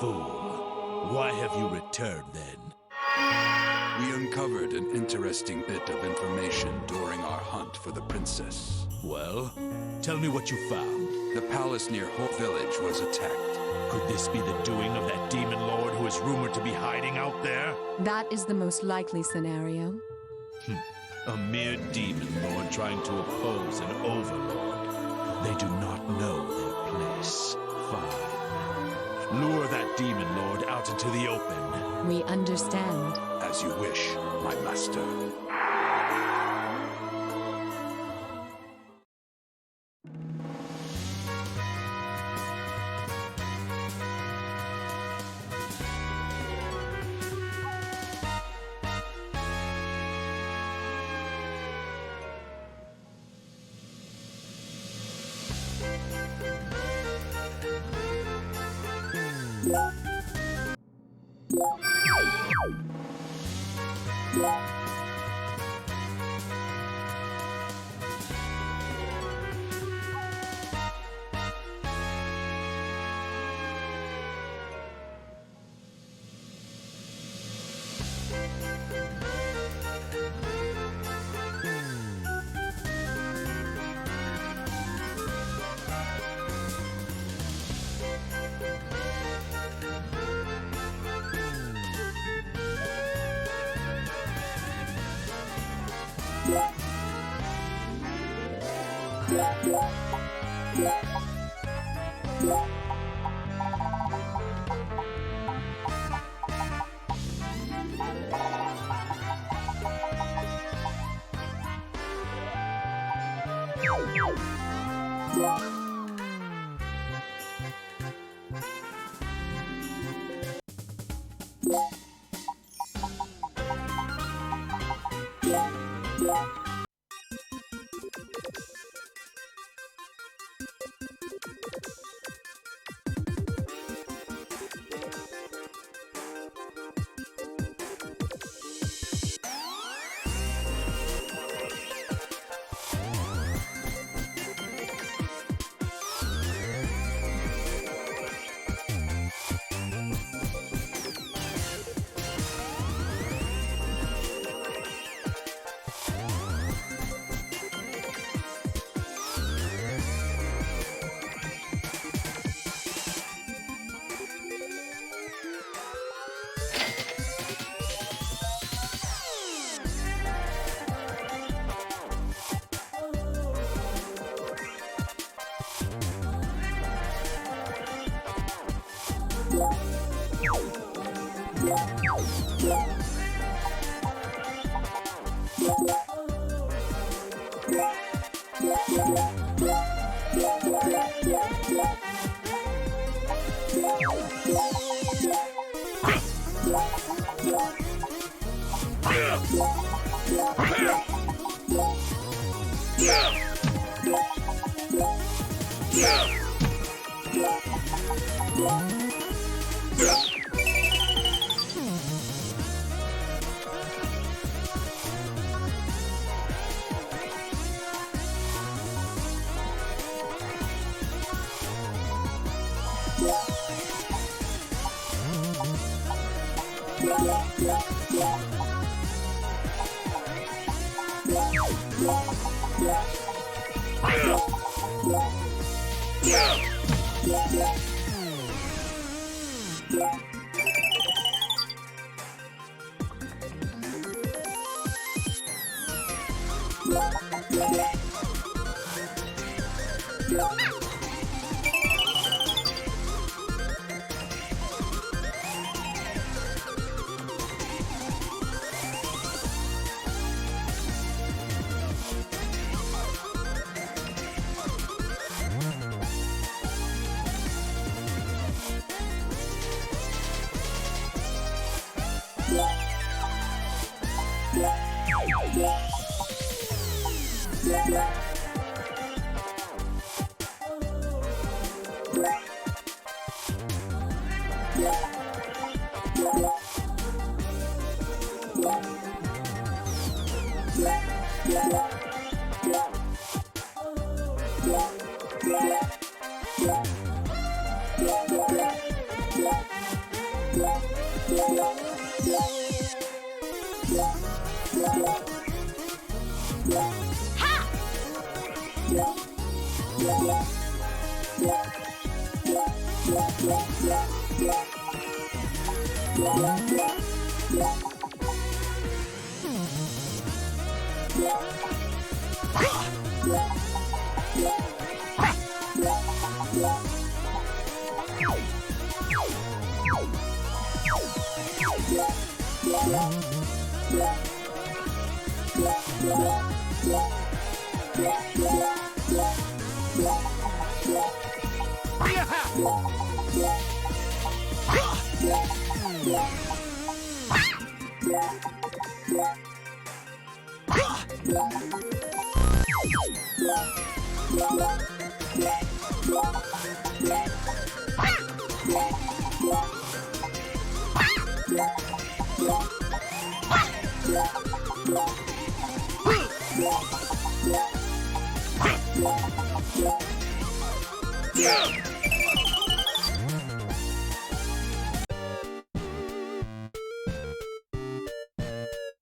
Fool. Why have you returned then? We uncovered an interesting bit of information during our hunt for the princess. Well, tell me what you found. The palace near Hope Village was attacked. Could this be the doing of that demon lord who is rumored to be hiding out there? That is the most likely scenario. A mere demon lord trying to oppose an overlord. They do not know their place. Fine. Lure that demon lord out into the open. We understand. As you wish, my master.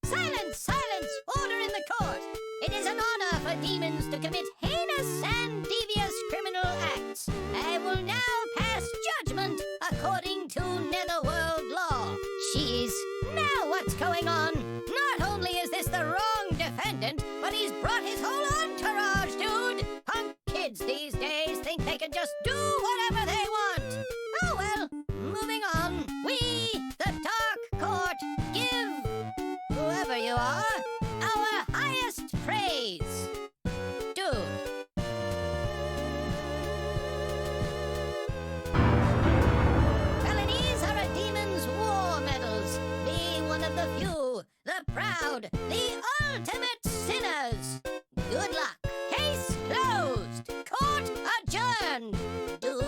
Silence! Silence! Order in the court! It is an honor for demons to commit heinous and devious criminal acts. I will now pass judgment according to Netherworld law. Jeez, now what's going on? Not only is this the wrong defendant, but he's brought his whole entourage, dude. Punk kids these days think they can just do whatever they want. Oh well, moving on. We, the Dark Court, give whoever you are our highest praise. Dude. Felonies are a demon's war medals. Be one of the few, the proud, the ultimate sinners. Good luck. Case closed. Court adjourned. Dude.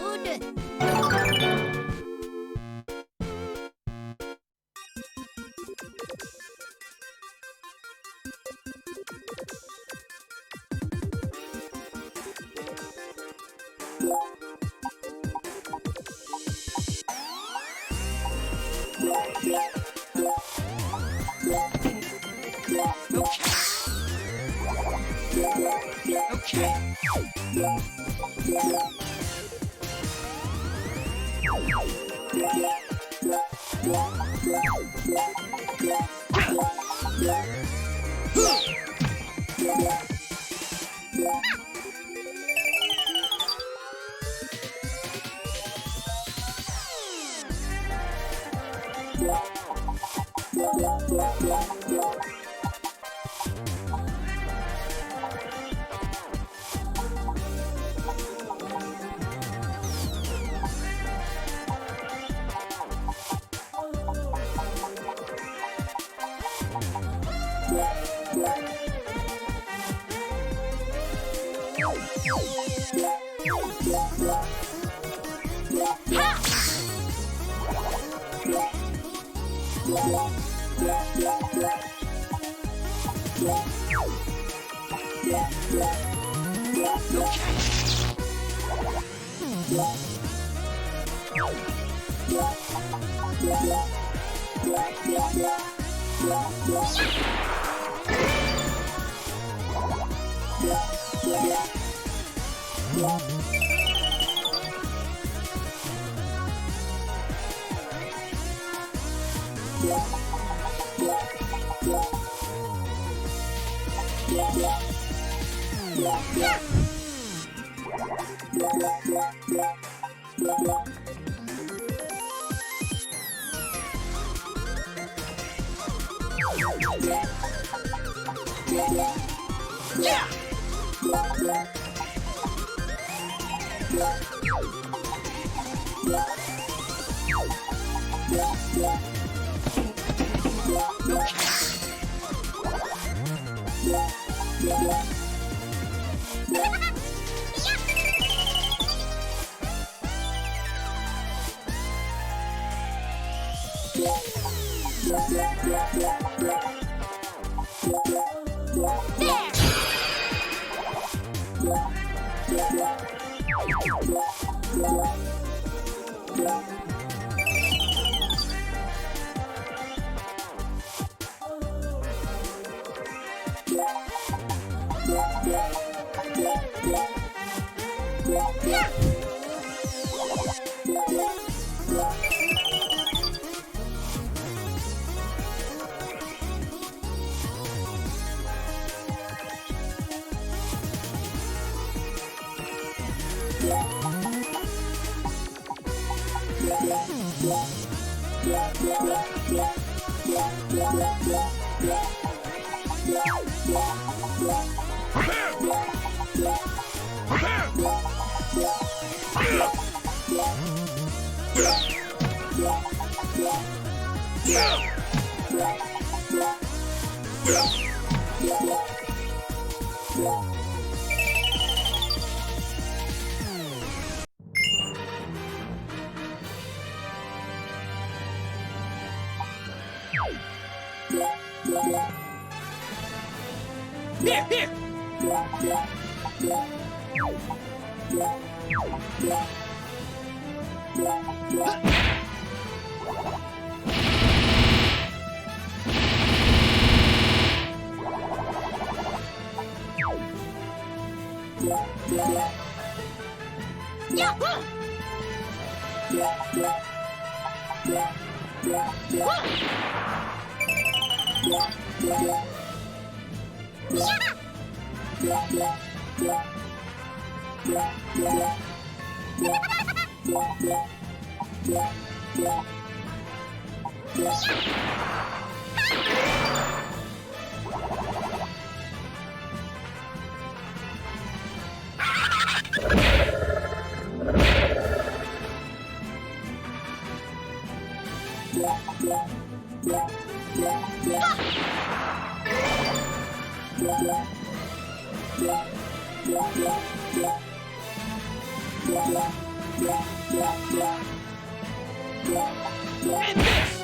Yeah! And this!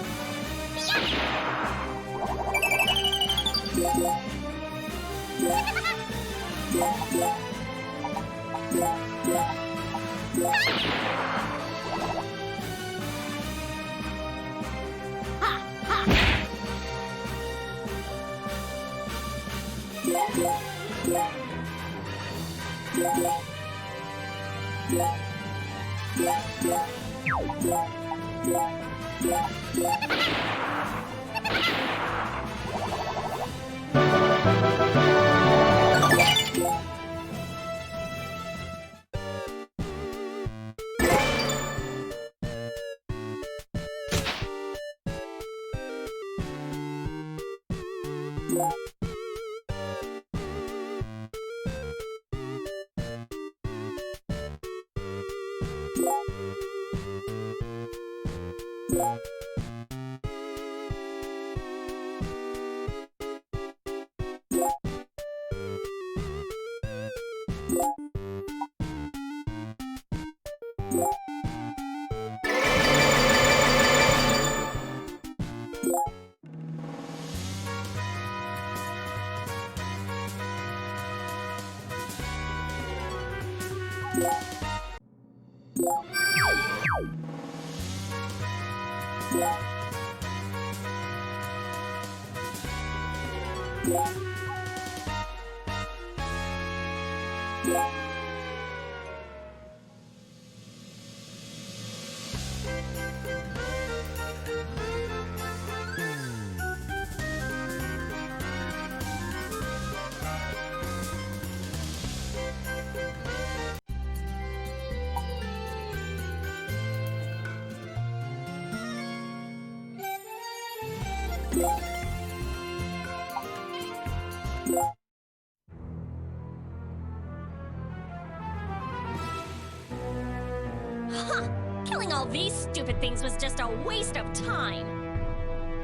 Killing all these stupid things was just a waste of time.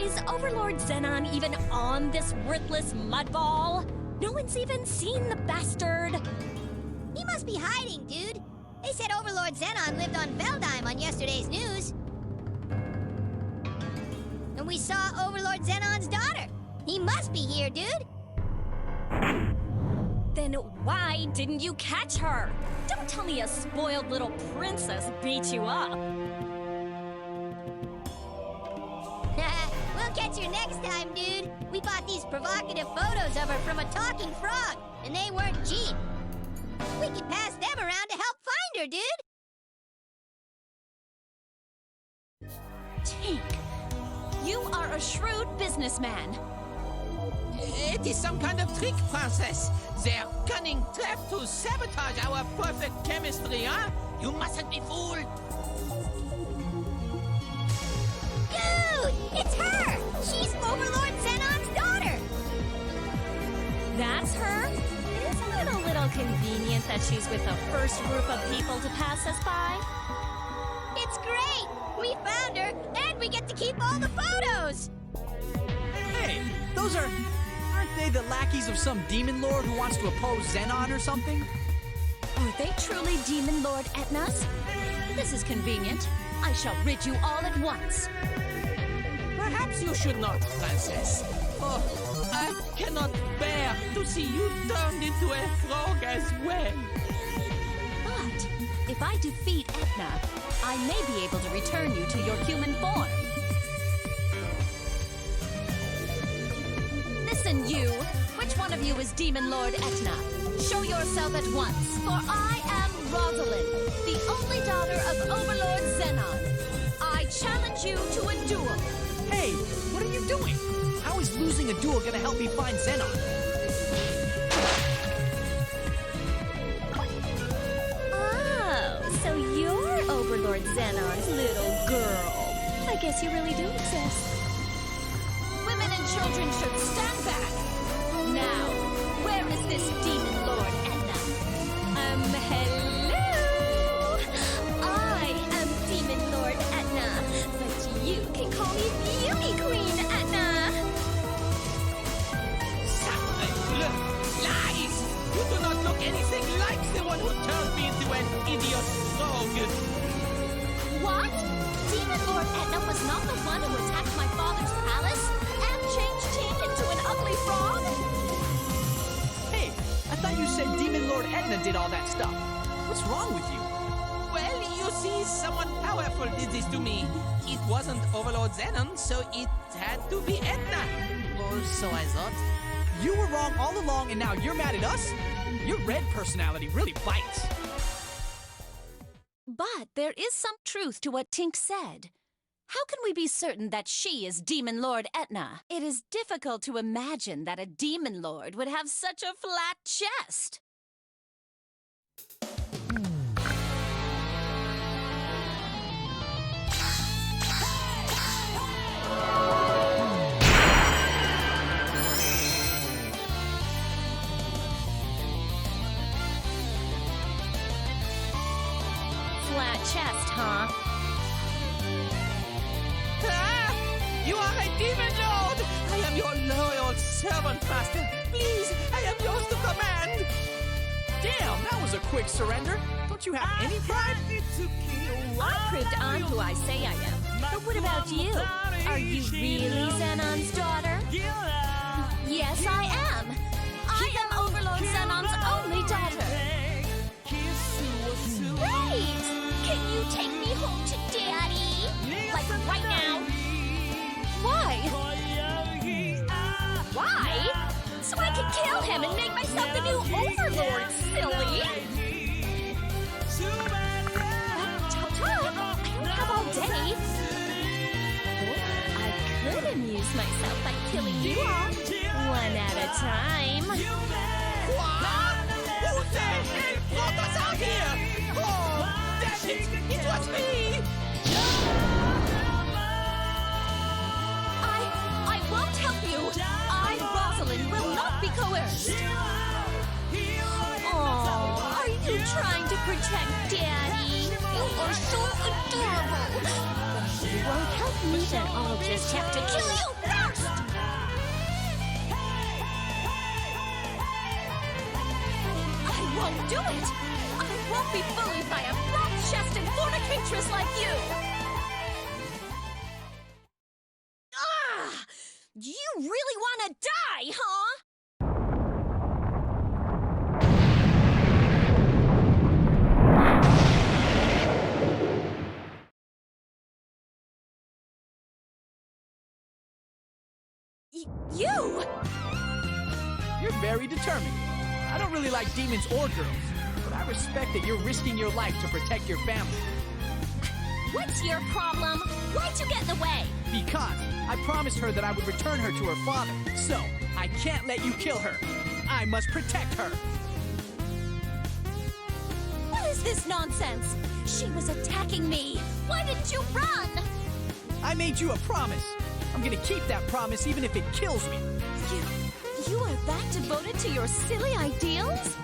Is Overlord Xenon even on this worthless mudball? No one's even seen the bastard. He must be hiding, dude. They said Overlord Xenon lived on Veldheim on yesterday's news. And we saw Overlord Xenon's daughter. He must be here, dude. Then why didn't you catch her? Don't tell me a spoiled little princess beat you up. We'll catch her next time, dude. We bought these provocative photos of her from a talking frog, and they weren't cheap. We can pass them around to help find her, dude. Tink, you are a shrewd businessman. It is some kind of trick, Princess. Their cunning trap to sabotage our perfect chemistry, huh? You mustn't be fooled. Dude, it's her! She's Overlord Xenon's daughter! That's her? Isn't it a little convenient that she's with the first group of people to pass us by? It's great! We found her, and we get to keep all the photos! Hey, those aren't they the lackeys of some demon lord who wants to oppose Xenon or something? Are they truly Demon Lord Etnas? This is convenient. I shall rid you all at once. Perhaps you should not, Princess. Oh, I cannot bear to see you turned into a frog as well. But if I defeat Etna, I may be able to return you to your human form. Listen, you. Which one of you is Demon Lord Etna? Show yourself at once, for I am Rosalind, the only daughter of Overlord Xenon. I challenge you to a duel. Hey, what are you doing? How is losing a duel gonna help me find Xenon? Lord Xenon's little girl. I guess you really do exist. Women and children should stand back. Now, where is this demon Lord Etna? Hello? I am Demon Lord Etna, but you can call me Beauty Queen Etna. Sacre lies! You do not look anything like the one who turned me into an idiot rogue. What? Demon Lord Etna was not the one who attacked my father's palace and changed Tink into an ugly frog? Hey, I thought you said Demon Lord Etna did all that stuff. What's wrong with you? Well, you see, someone powerful did this to me. It wasn't Overlord Xenon, so it had to be Etna. Or so I thought. You were wrong all along and now you're mad at us? Your red personality really bites. But there is some truth to what Tink said. How can we be certain that she is Demon Lord Etna? It is difficult to imagine that a Demon Lord would have such a flat chest. Flat chest, huh? Ah! You are a demon lord! I am your loyal servant, master. Please, I am yours to command. Damn, that was a quick surrender. Don't you have any pride? I proved I'm who I say I am. But what about you? Are you really Xenon's daughter? Yes, I am. I am Overlord Xenon's only daughter. Great! Can you take me home to Daddy? Like right now? Why? Why? So I can kill him and make myself the new Overlord, silly! Chop chop! I don't have all day. Or I could amuse myself by killing you all, one at a time. What? Who the hell brought us out here? Oh, damn it! It was me! I won't help you. I, Rosalind, will not be coerced. Oh, are you trying to protect Daddy? You are so adorable. If you won't help me, then I'll just have to kill you first. I won't do it. I won't be bullied by a flat-chested fornicatress like you. You really want to die, huh? You! You're very determined. I don't really like demons or girls, but I respect that you're risking your life to protect your family. What's your problem? Why'd you get in the way? Because I promised her that I would return her to her father. So, I can't let you kill her. I must protect her. What is this nonsense? She was attacking me. Why didn't you run? I made you a promise. I'm gonna keep that promise even if it kills me. You are that devoted to your silly ideals?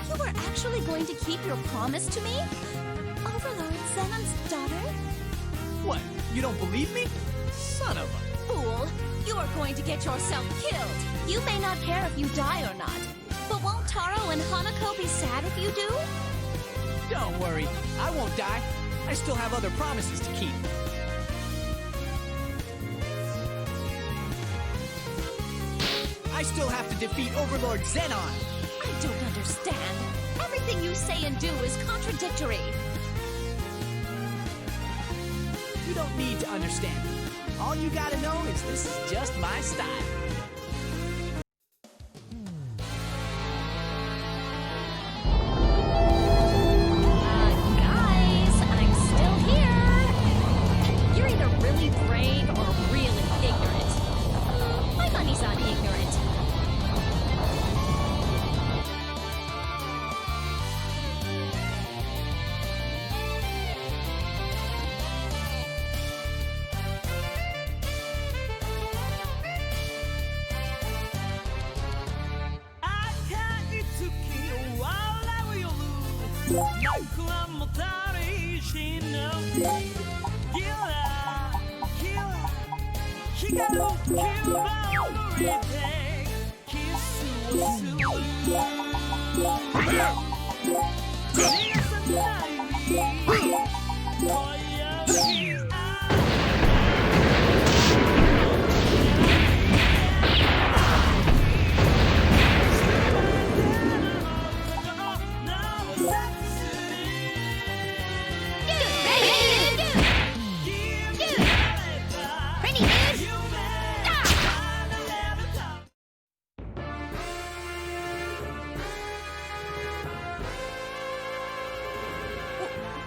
You were actually going to keep your promise to me? Overlord Xenon's daughter? What, you don't believe me? Son of a... Fool, you are going to get yourself killed. You may not care if you die or not, but won't Taro and Hanako be sad if you do? Don't worry, I won't die. I still have other promises to keep. I still have to defeat Overlord Xenon. I don't understand. Everything you say and do is contradictory. You don't need to understand. All you gotta know is this is just my style. Guys, I'm still here. You're either really brave or really ignorant. My money's on ignorant.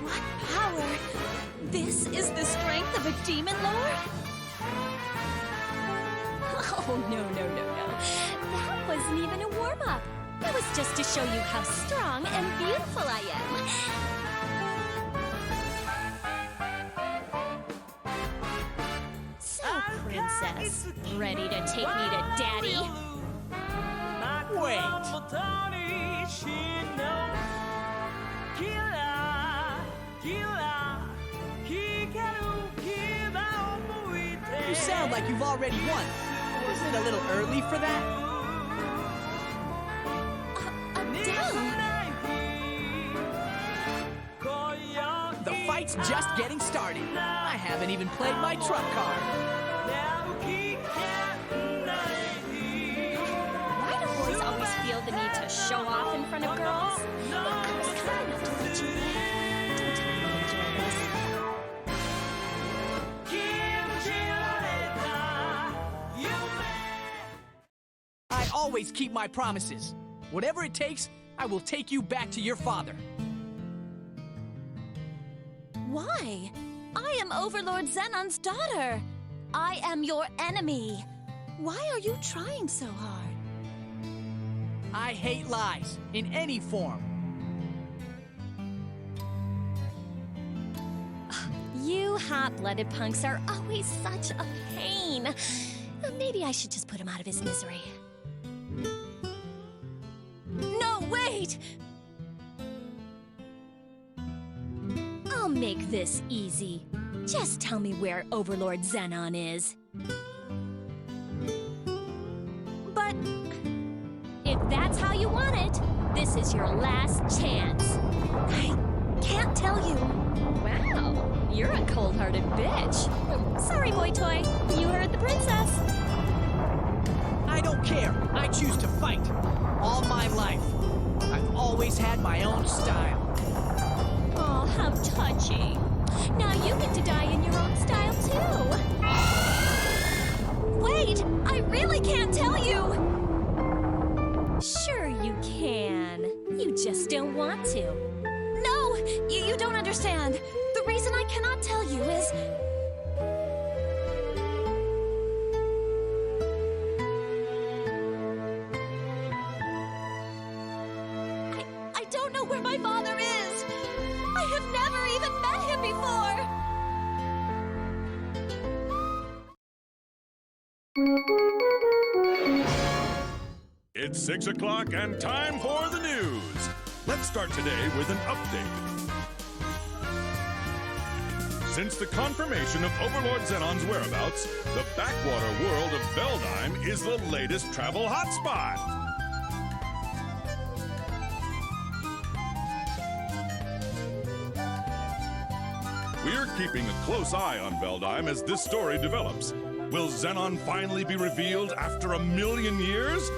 What power? This is the strength of a demon lord? Oh, no. That wasn't even a warm-up. It was just to show you how strong and beautiful I am. So, princess, ready to take me to daddy? Wait. You sound like you've already won. Isn't it a little early for that? Adele! The fight's just getting started. I haven't even played my trump card. Why do boys always feel the need to show off in front of girls? I was kind enough to let you in. Don't tell me you enjoy this. I always keep my promises. Whatever it takes, I will take you back to your father. Why? I am Overlord Zenon's daughter. I am your enemy. Why are you trying so hard? I hate lies, in any form. You hot-blooded punks are always such a pain. Maybe I should just put him out of his misery. No, wait! I'll make this easy. Just tell me where Overlord Zenon is. But if that's how you want it, this is your last chance. I can't tell you. Wow, you're a cold-hearted bitch. Sorry, boy toy. You heard the princess. I don't care. I choose to fight. All my life. I've always had my own style. Oh, how touching. Now you get to die in your own style, too. Wait, I really can't tell you. Sure you can. You just don't want to. No, you don't understand. The reason I cannot tell you is... I don't know where my father is. I have never even met him before. It's 6 o'clock and time for the news. Let's start today with an update. Since the confirmation of Overlord Zenon's whereabouts, the backwater world of Veldheim is the latest travel hotspot. We're keeping a close eye on Veldheim as this story develops. Will Zenon finally be revealed after 1,000,000 years?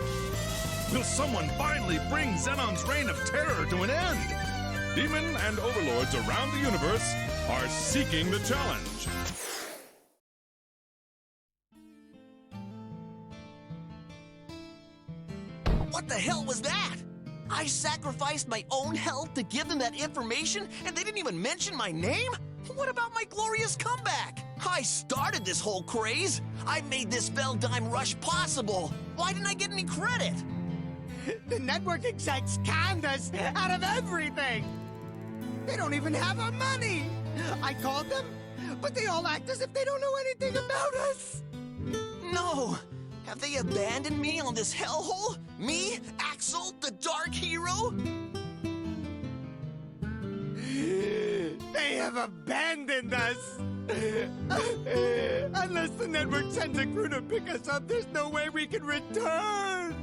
Will someone finally bring Zenon's reign of terror to an end? Demon and overlords around the universe are seeking the challenge. What the hell was that? I sacrificed my own health to give them that information, and they didn't even mention my name? What about my glorious comeback? I started this whole craze. I made this Veldheim rush possible. Why didn't I get any credit? The network execs conned us out of everything. They don't even have our money. I called them, but they all act as if they don't know anything about us. No. Have they abandoned me on this hellhole? Me, Axel, the dark hero? have abandoned us. Unless the network sends a crew to pick us up, there's no way we can return.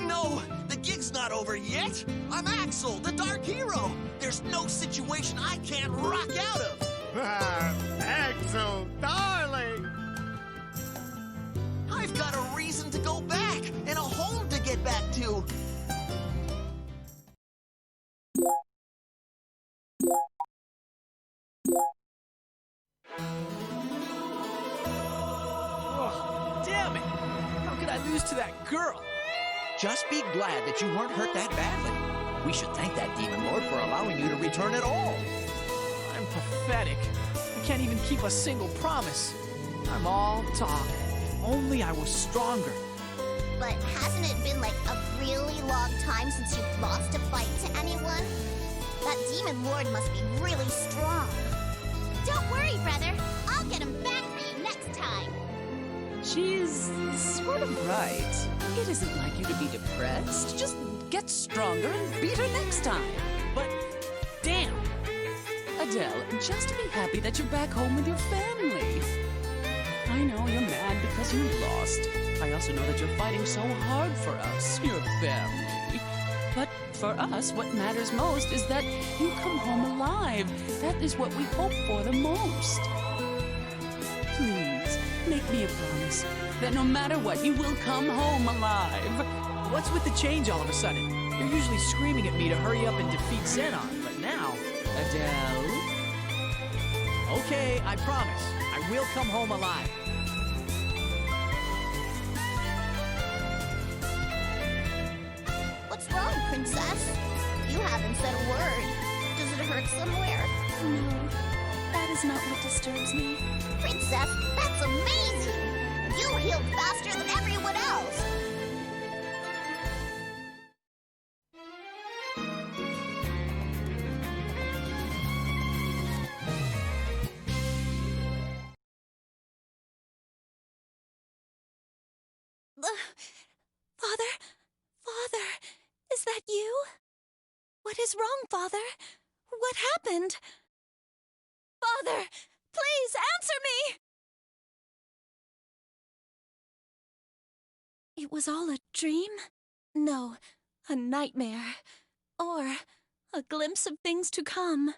No, the gig's not over yet. I'm Axel, the Dark Hero. There's no situation I can't rock out of. Axel, darling. I've got a reason to go back and a home to get back to. Oh, damn it! How could I lose to that girl? Just be glad that you weren't hurt that badly. We should thank that demon lord for allowing you to return at all. I'm pathetic. I can't even keep a single promise. I'm all talk. If only I was stronger. But hasn't it been like a really long time since you've lost a fight to anyone? That demon lord must be really strong. Don't worry, brother. I'll get him back for you next time. She's sort of right. It isn't like you to be depressed. Just get stronger and beat her next time. But, damn! Adele, just be happy that you're back home with your family. I know you're mad because you lost. I also know that you're fighting so hard for us, your family. But for us, what matters most is that you come home alive. That is what we hope for the most. Please, make me a promise that no matter what, you will come home alive. What's with the change all of a sudden? You're usually screaming at me to hurry up and defeat Xenon, but now... Adele? Okay, I promise. I will come home alive. What's wrong, Princess? You haven't said a word. Does it hurt somewhere? No, that is not what disturbs me. Princess, that's amazing! You healed faster than everyone else! Father? Father? Is that you? What is wrong, Father? What happened? Father! Please answer me! It was all a dream? No, a nightmare. Or a glimpse of things to come.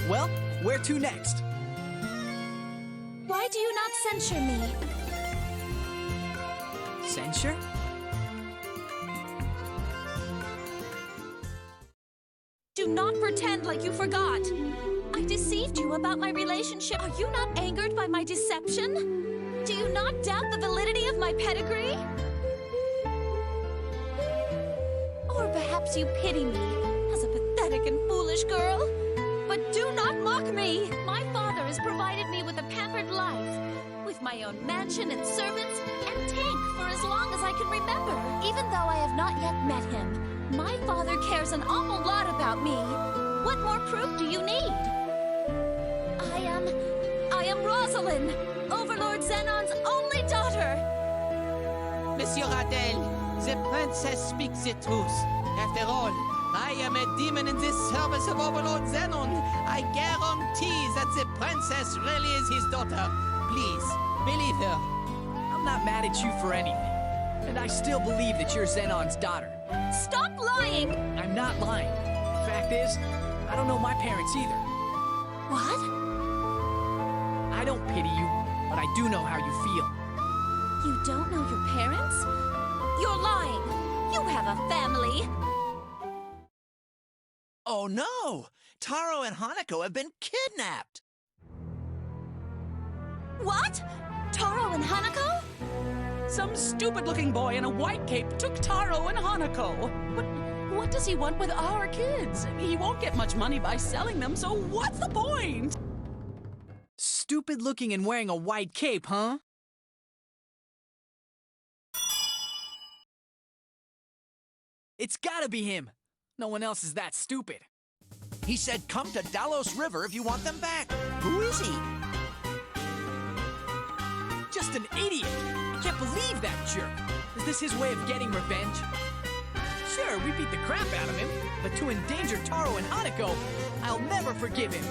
Well, where to next? Why do you not censure me? Censure? Do not pretend like you forgot. I deceived you about my relationship. Are you not angered by my deception? Do you not doubt the validity of my pedigree? Or perhaps you pity me as a pathetic and foolish girl? But do not mock me! My father has provided me with a pampered life, with my own mansion and servants, and tank for as long as I can remember. Even though I have not yet met him, my father cares an awful lot about me. What more proof do you need? I am Rosalind, Overlord Zenon's only daughter. Monsieur Adel, the princess speaks the truth. After all, I am a demon in the service of Overlord Zenon. I guarantee that the princess really is his daughter. Please, believe her. I'm not mad at you for anything. And I still believe that you're Zenon's daughter. Stop lying! I'm not lying. The fact is, I don't know my parents either. What? I don't pity you, but I do know how you feel. You don't know your parents? You're lying. You have a family. Oh no! Taro and Hanako have been kidnapped! What? Taro and Hanako? Some stupid-looking boy in a white cape took Taro and Hanako. But what does he want with our kids? He won't get much money by selling them, so what's the point? Stupid looking and wearing a white cape, huh? It's gotta be him. No one else is that stupid. He said come to Dalos River if you want them back. Who is he? Just an idiot. I can't believe that jerk. Is this his way of getting revenge? Sure, we beat the crap out of him, but to endanger Taro and Hanako, I'll never forgive him.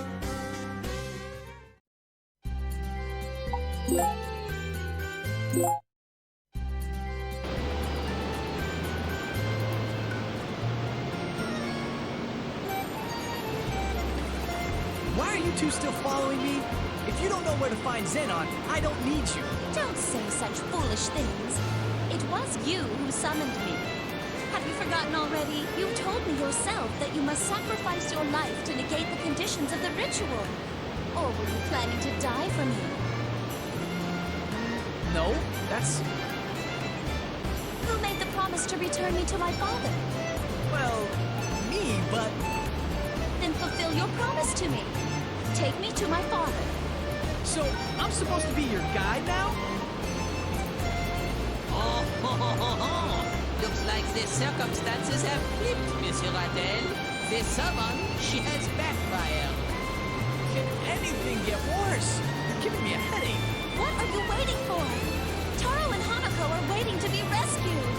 Why are you two still following me? If you don't know where to find Zenon, I don't need you. Don't say such foolish things. It was you who summoned me. Have you forgotten already? You told me yourself that you must sacrifice your life to negate the conditions of the ritual. Or were you planning to die for me? No, that's... Who made the promise to return me to my father? well, me, but... Then fulfill your promise to me. Take me to my father. So, I'm supposed to be your guide now? Oh, ho, ho, ho, ho. Looks like the circumstances have flipped, Monsieur Adel. The summon, she has backfired. Can anything get worse? You're giving me a headache. What are you waiting for? Taro and Hanako are waiting to be rescued.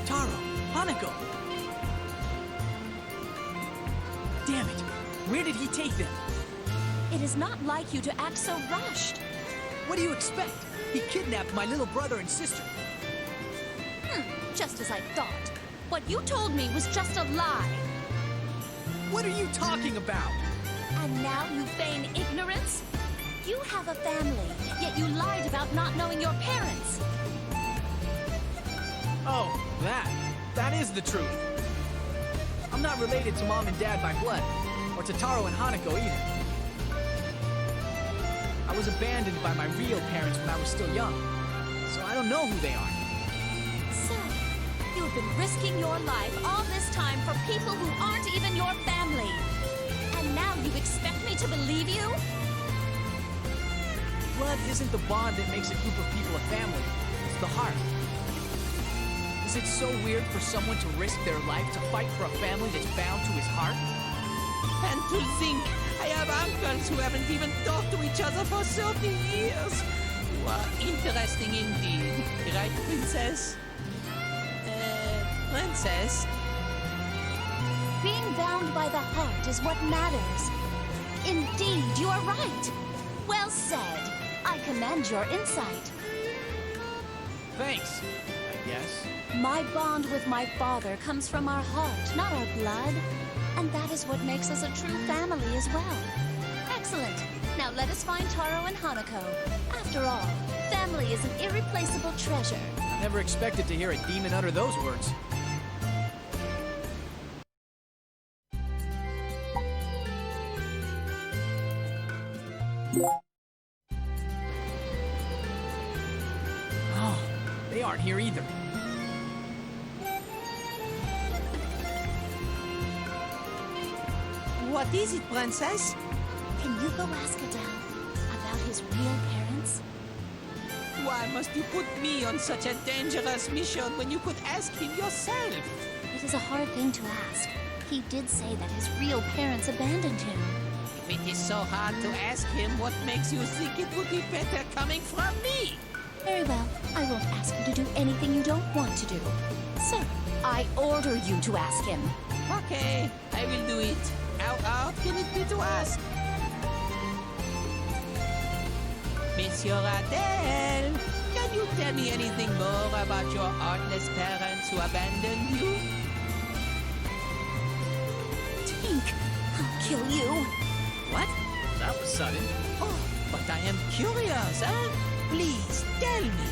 Taro, Hanako! Damn it! Where did he take them? It is not like you to act so rushed. What do you expect? He kidnapped my little brother and sister. Just as I thought. What you told me was just a lie. What are you talking about? And now you feign ignorance? You have a family, yet you lied about not knowing your parents. Oh, that is the truth. I'm not related to Mom and Dad by blood, or to Taro and Hanako either. I was abandoned by my real parents when I was still young, so I don't know who they are. So, you've been risking your life all this time for people who aren't even your family. And now you expect me to believe you? Blood isn't the bond that makes a group of people a family. It's the heart. Is it so weird for someone to risk their life to fight for a family that's bound to his heart? And to think, I have uncles who haven't even talked to each other for 30 years. You are interesting indeed, right, Princess? Princess? Being bound by the heart is what matters. Indeed, you are right. Well said. I commend your insight. Thanks, I guess. My bond with my father comes from our heart, not our blood. And that is what makes us a true family as well. Excellent. Now let us find Taro and Hanako. After all, family is an irreplaceable treasure. I never expected to hear a demon utter those words. Oh, they aren't here either. What is it, Princess? Can you go ask Adele about his real parents? Why must you put me on such a dangerous mission when you could ask him yourself? It is a hard thing to ask. He did say that his real parents abandoned him. If it is so hard to ask him, what makes you think it would be better coming from me? Very well. I won't ask you to do anything you don't want to do. So, I order you to ask him. Okay, I will do it. How hard can it be to ask? Monsieur Adele, can you tell me anything more about your heartless parents who abandoned you? Tink, I'll kill you. What? That was sudden. Oh, but I am curious, huh? Please, tell me.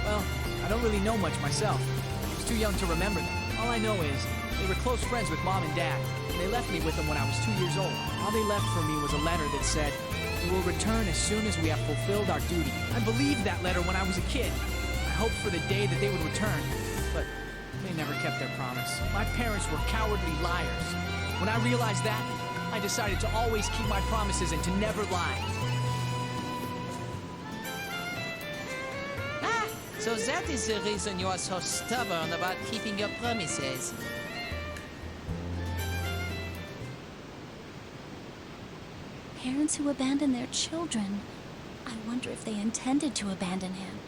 Well, I don't really know much myself. I was too young to remember them. All I know is they were close friends with Mom and Dad, and they left me with them when I was 2 years old. All they left for me was a letter that said, "We will return as soon as we have fulfilled our duty." I believed that letter when I was a kid. I hoped for the day that they would return, but they never kept their promise. My parents were cowardly liars. When I realized that, I decided to always keep my promises and to never lie. Ah, so that is the reason you are so stubborn about keeping your promises. Parents who abandon their children. I wonder if they intended to abandon him.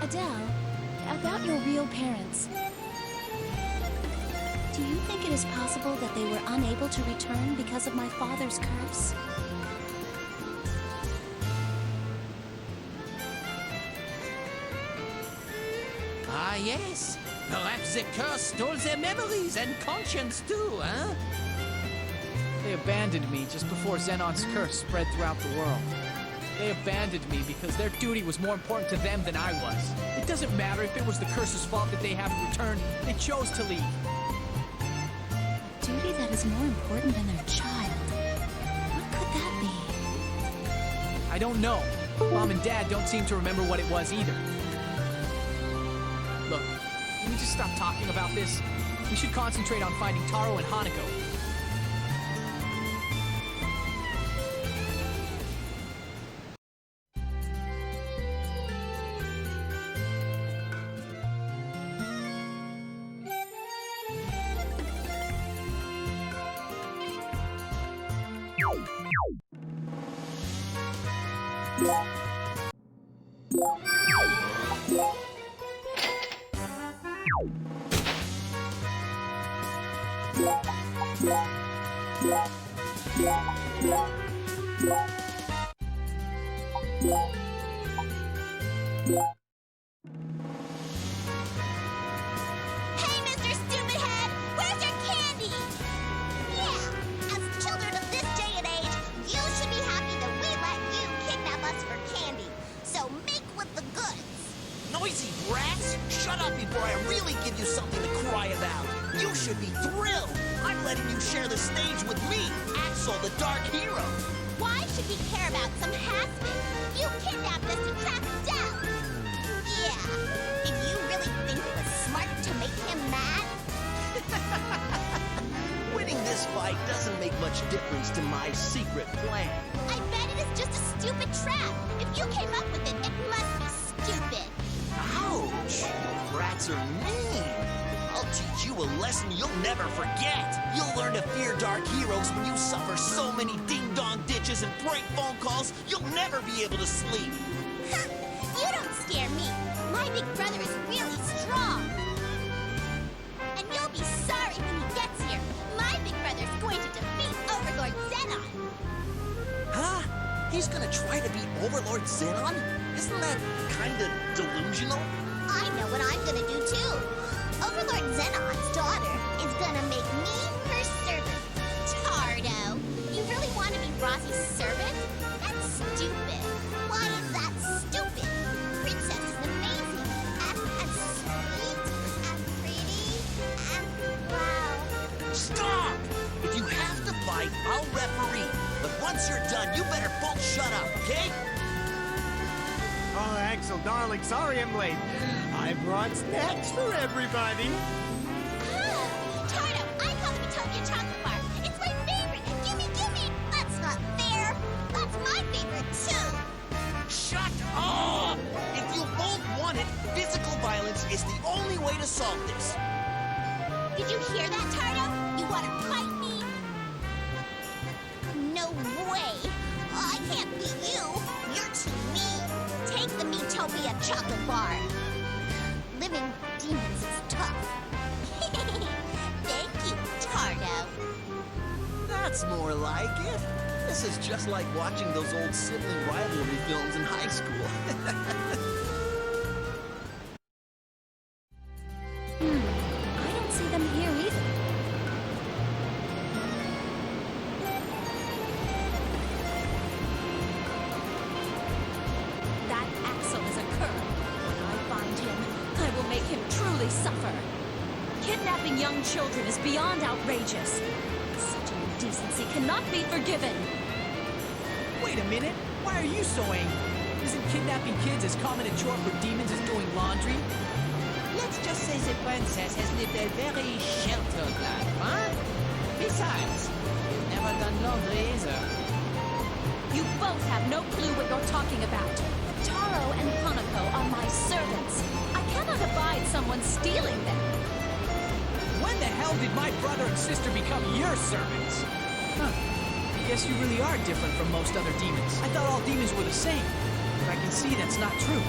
Adele, About your real parents. Do you think it is possible that they were unable to return because of my father's curse? Ah, yes. Perhaps the curse stole their memories and conscience too, huh? They abandoned me just before Xenon's curse spread throughout the world. They abandoned me because their duty was more important to them than I was. It doesn't matter if it was the curse's fault that they haven't returned. They chose to leave. A duty that is more important than their child. What could that be? I don't know. Mom and Dad don't seem to remember what it was either. Look, can we just stop talking about this? We should concentrate on finding Taro and Hanako. Hey, Mr. Stupidhead! Where's your candy? Yeah, as children of this day and age, you should be happy that we let you kidnap us for candy. So make with the goods. Noisy brats! Shut up before I really give you something to cry about. You should be thrilled. I'm letting you share the stage with me, Axel, the Dark Hero. Why should we care about some has-been? You kidnapped us to track him down. Yeah, did you really think it was smart to make him mad? Winning this fight doesn't make much difference to my secret plan. I bet it is just a stupid trap. If you came up with it, it must be stupid. Ouch! Brats are mean. I'll teach you a lesson you'll never forget. You'll learn to fear dark heroes when you suffer so many ding-dong ditches and prank phone calls, you'll never be able to sleep. You don't scare me. My big brother is really strong. And you'll be sorry when he gets here. My big brother's going to defeat Overlord Zenon. Huh? He's gonna try to beat Overlord Zenon? Isn't that kinda delusional? I know what I'm gonna do too. Overlord Zenon's daughter is gonna make me her servant. Tardo, you really want to be Rossi's servant? That's stupid. Why is that stupid? Princess is amazing, and sweet, and pretty, and wow. Stop! If you have to fight, I'll referee. But once you're done, you better both shut up, okay? Oh, Axel, darling, sorry I'm late. I brought snacks for everybody. Tardo, I call the Utopia chocolate bar. It's my favorite. Gimme! That's not fair. That's my favorite too. Shut up! If you both want it, physical violence is the only way to solve this. Did you hear that, Tardo? You want to fight me? No way. I can't beat you. You're too mean. Take the Metopia chocolate bar. Living demons is tough. Thank you, Tardo. That's more like it. This is just like watching those old sibling rivalry films in high school. I don't see them here either. That Axel is a cur. When I find him, I will make him truly suffer. Kidnapping young children is beyond outrageous. Such indecency cannot be forgiven. Wait a minute. Why are you so angry? Isn't kidnapping kids as common a chore for demons as doing laundry? Let's just say the princess has lived a very sheltered life, huh? Besides, you've never done laundry either. You both have no clue what you're talking about. Taro and Hanako are my servants. I cannot abide someone stealing them. When the hell did my brother and sister become your servants? Huh. I guess you really are different from most other demons. I thought all demons were the same. But I can see that's not true.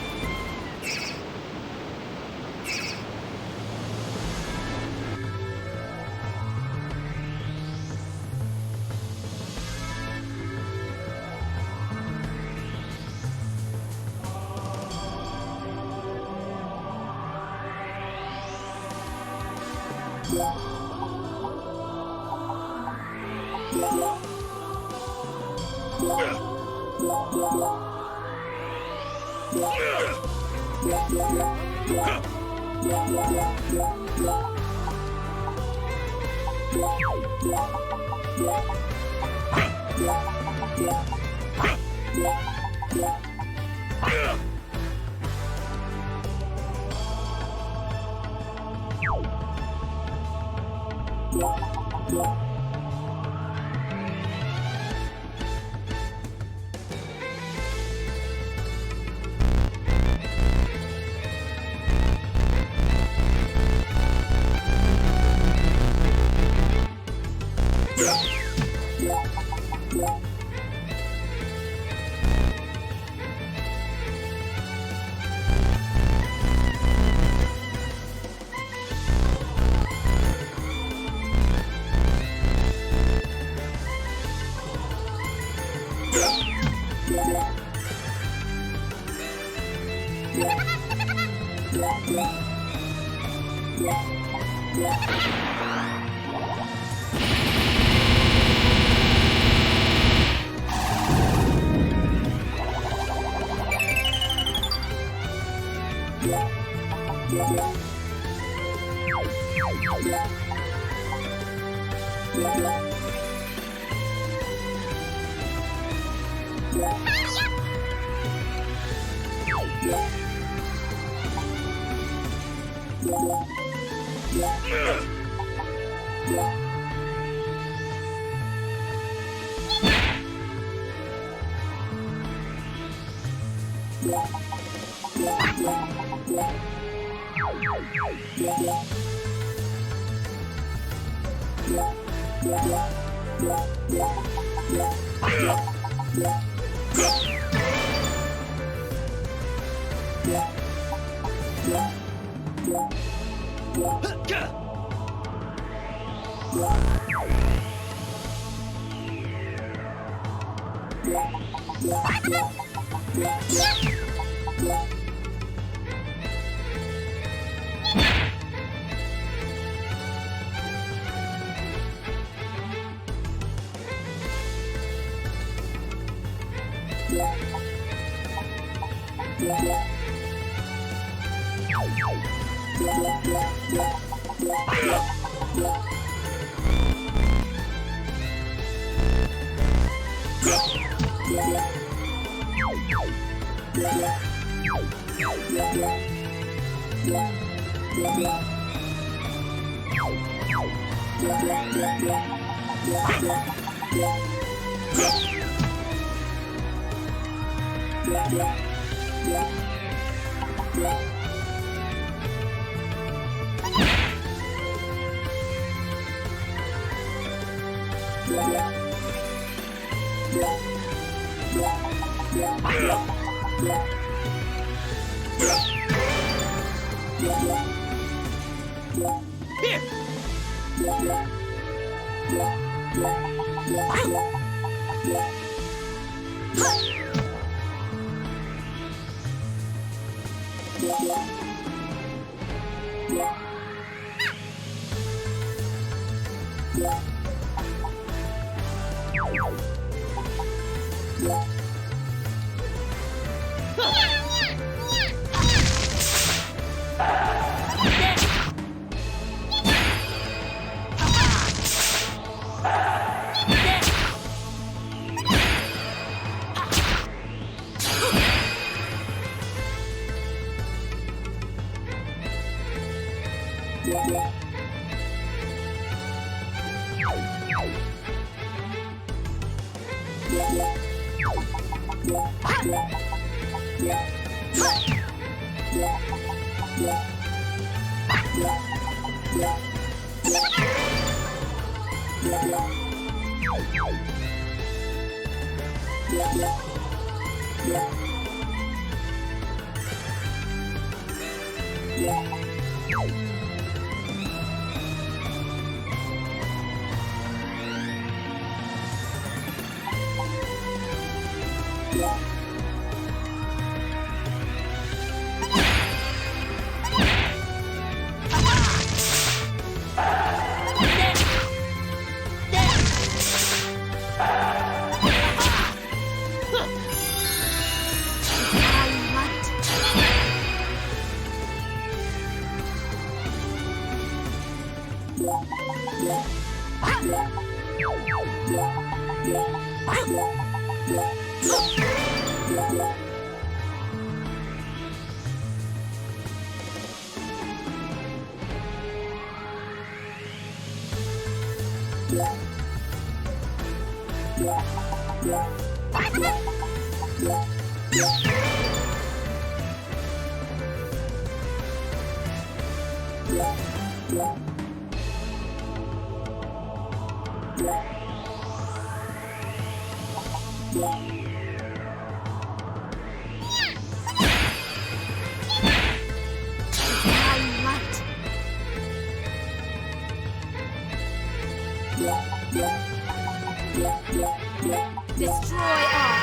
Destroy all.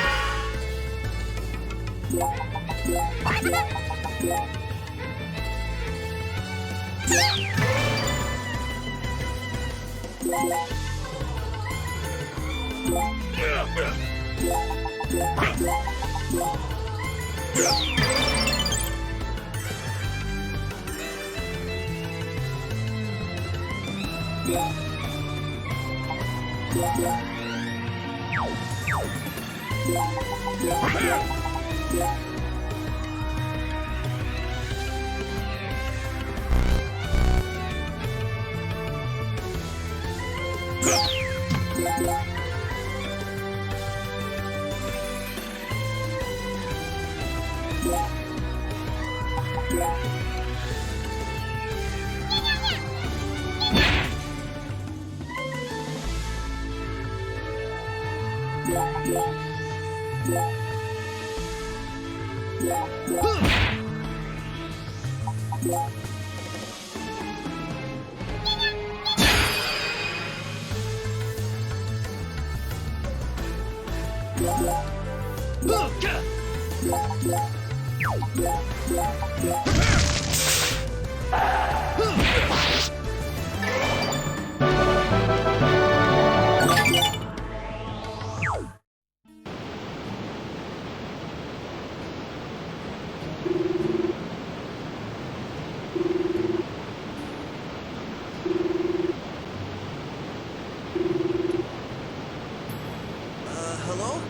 Hello?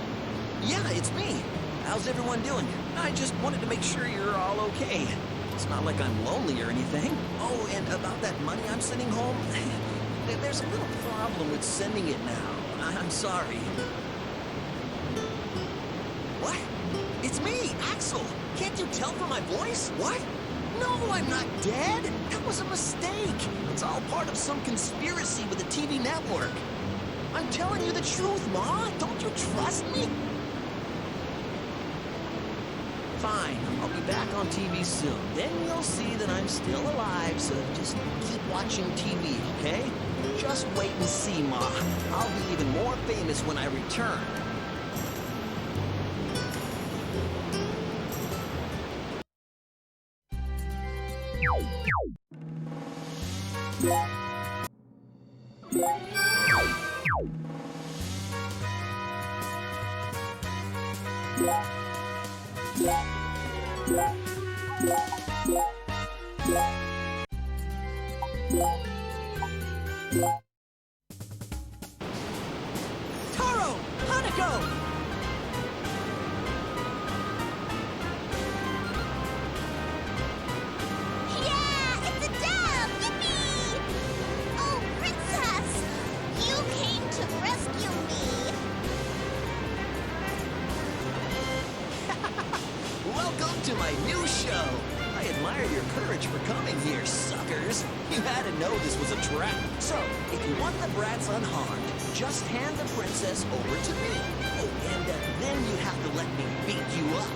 Yeah, it's me. How's everyone doing? I just wanted to make sure you're all okay. It's not like I'm lonely or anything. Oh, and about that money I'm sending home, there's a little problem with sending it now. I'm sorry. What? It's me, Axel. Can't you tell from my voice? What? No, I'm not dead. That was a mistake. It's all part of some conspiracy with the TV network. I'm telling you the truth, Ma. Don't you trust me? Fine. I'll be back on TV soon. Then you'll see that I'm still alive, so just keep watching TV, okay? Just wait and see, Ma. I'll be even more famous when I return. Taro! Hanako! Yeah, it's a dam! Yippee! Oh, Princess! You came to rescue me! Welcome to my new show. I admire your courage for coming here, suckers. You had to know this was a trap. So, if you want the brats unharmed, just hand the princess over to me. Oh, and then you have to let me beat you up.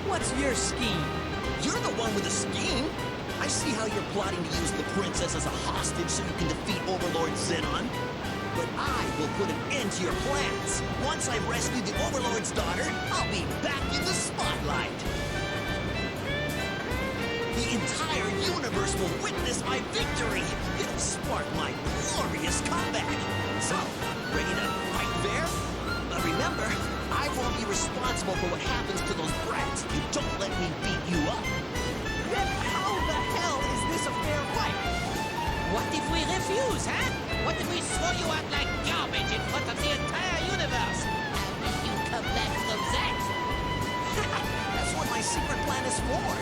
What's your scheme? You're the one with the scheme. I see how you're plotting to use the princess as a hostage so you can defeat Overlord Xenon. But I will put an end to your plans. Once I've rescued the Overlord's daughter, I'll be back in the spotlight. The entire universe will witness my victory. It'll spark my glorious comeback. So, ready to fight fair? But remember, I won't be responsible for what happens to those brats if you don't let me beat you up. Then how the hell is this a fair fight? What if we refuse, huh? What if we throw you out like garbage in front of the entire universe? How will you come back from that? That's what my secret plan is for.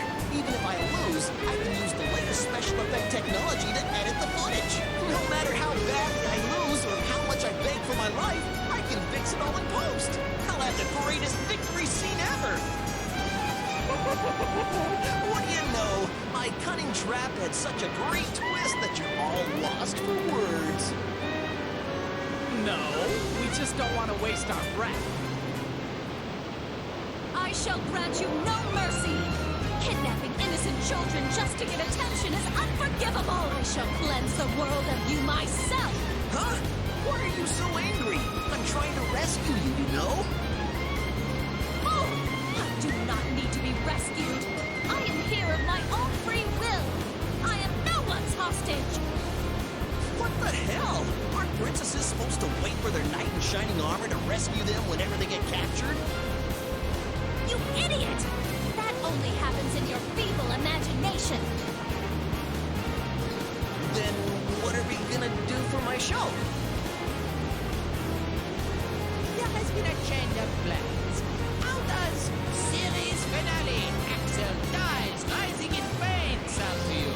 Even if I lose, I can use the latest special effect technology to edit the footage. No matter how badly I lose or how much I beg for my life, I can fix it all in post. I'll have the greatest victory scene ever. What do you know? My cunning trap had such a great twist that you're all lost for words. No, we just don't want to waste our breath. I shall grant you no mercy. Kidnapping innocent children just to get attention is unforgivable. I shall cleanse the world of you myself. Huh? Why are you so angry? I'm trying to rescue you, you know? Oh, I do not need to be rescued. I am here of my own free will. I am no one's hostage. What the hell? Aren't princesses supposed to wait for their knight in shining armor to rescue them whenever they get captured? You idiot! That only happens in your feeble imagination. Then what are we gonna do for my show? There has been a change of plans. How does series finale Axel dies rising in pain sound to you?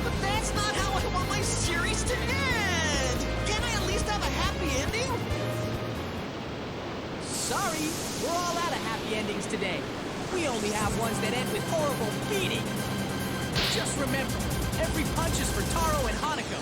But that's not how I want my series to end! Can't I at least have a happy ending? Sorry, we're all out of happy endings today. We only have ones that end with horrible beating. Just remember, every punch is for Taro and Hanako.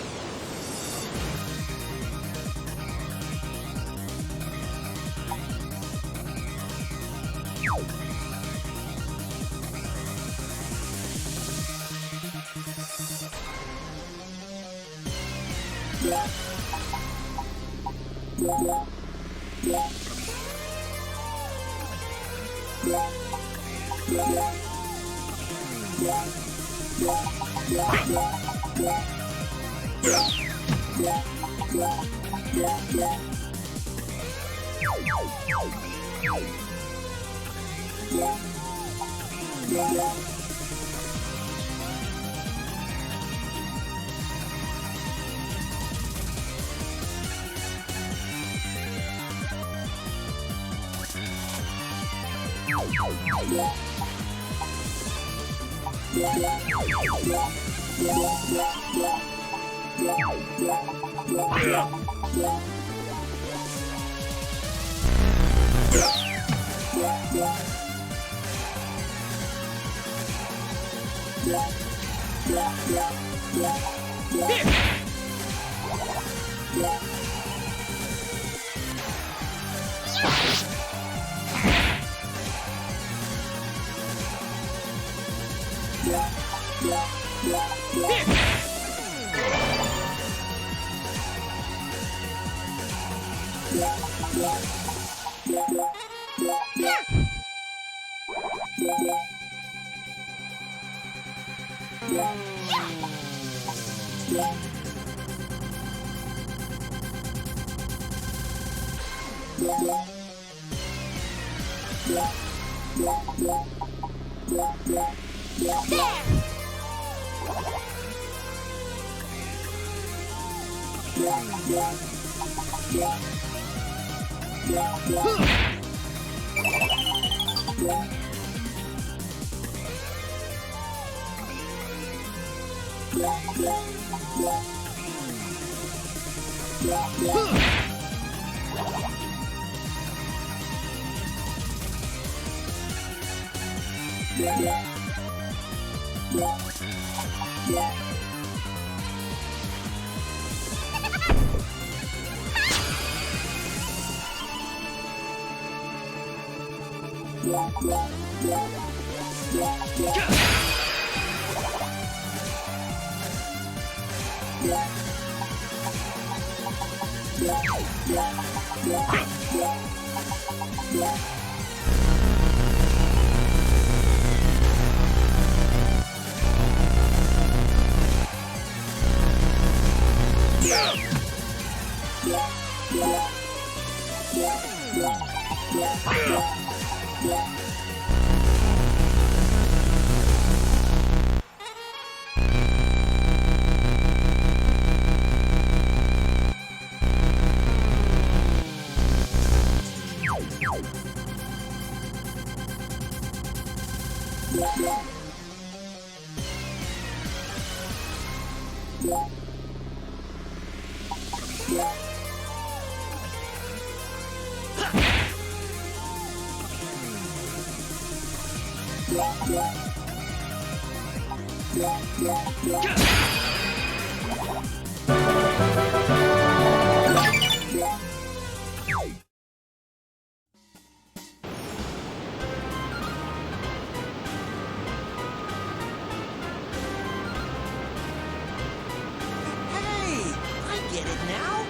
Get it now?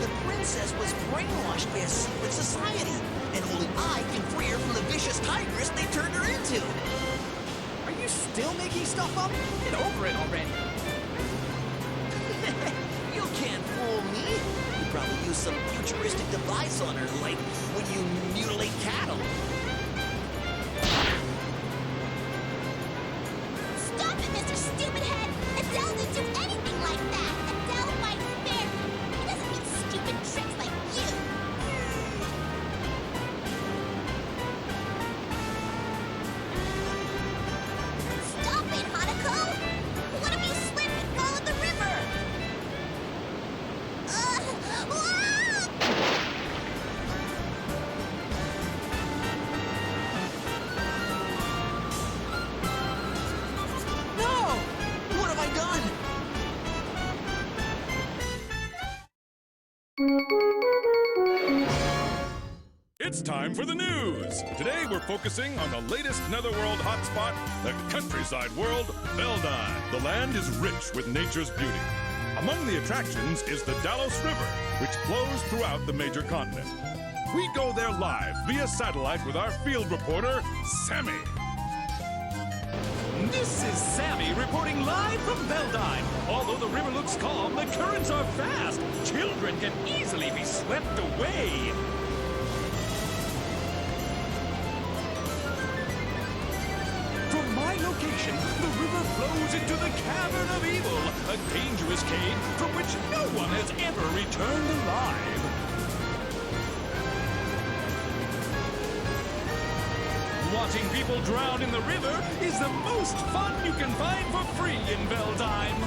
The princess was brainwashed by a secret society, and only I can free her from the vicious tigress they turned her into. Are you still making stuff up? Get over it already. You can't fool me. You probably use some futuristic device on her, like when you mutilate cattle. Stop it, Mr. Stupidhead! Adele didn't do anything like that! Adele fights fair! He doesn't need stupid tricks like you! Stop it, Hanako! What if you slip and fall in the river? No! What have I done? It's time for the news! Today we're focusing on the latest netherworld hotspot, the countryside world, Veldine. The land is rich with nature's beauty. Among the attractions is the Dalos River, which flows throughout the major continent. We go there live via satellite with our field reporter, Sammy. This is Sammy reporting live from Veldine. Although the river looks calm, the currents are fast. Children can easily be swept away. From my location, the river flows into the Cavern of Evil, a dangerous cave from which no one has ever returned alive. Watching people drown in the river is the most fun you can find for free in Veldine.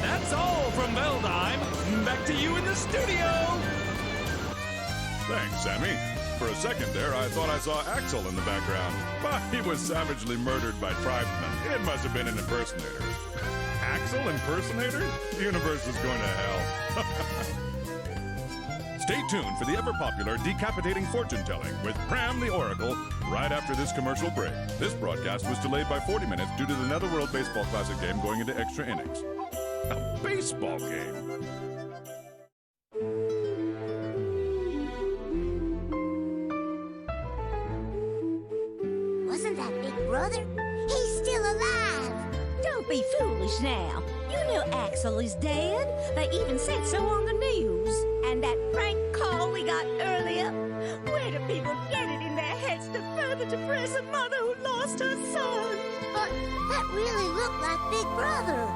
That's all from Veldine. Back to you in the studio. Thanks, Sammy. For a second there, I thought I saw Axel in the background, but he was savagely murdered by tribesmen. It must have been an impersonator. Axel impersonator? The universe is going to hell. Stay tuned for the ever-popular decapitating fortune-telling with Pram the Oracle right after this commercial break. This broadcast was delayed by 40 minutes due to the Netherworld Baseball Classic game going into extra innings. A baseball game? Wasn't that Big Brother? He's still alive! Don't be foolish now. You know Axel is dead. They even said so on the news. And that prank call we got earlier? Where do people get it in their heads to further depress a mother who lost her son? But that really looked like Big Brother.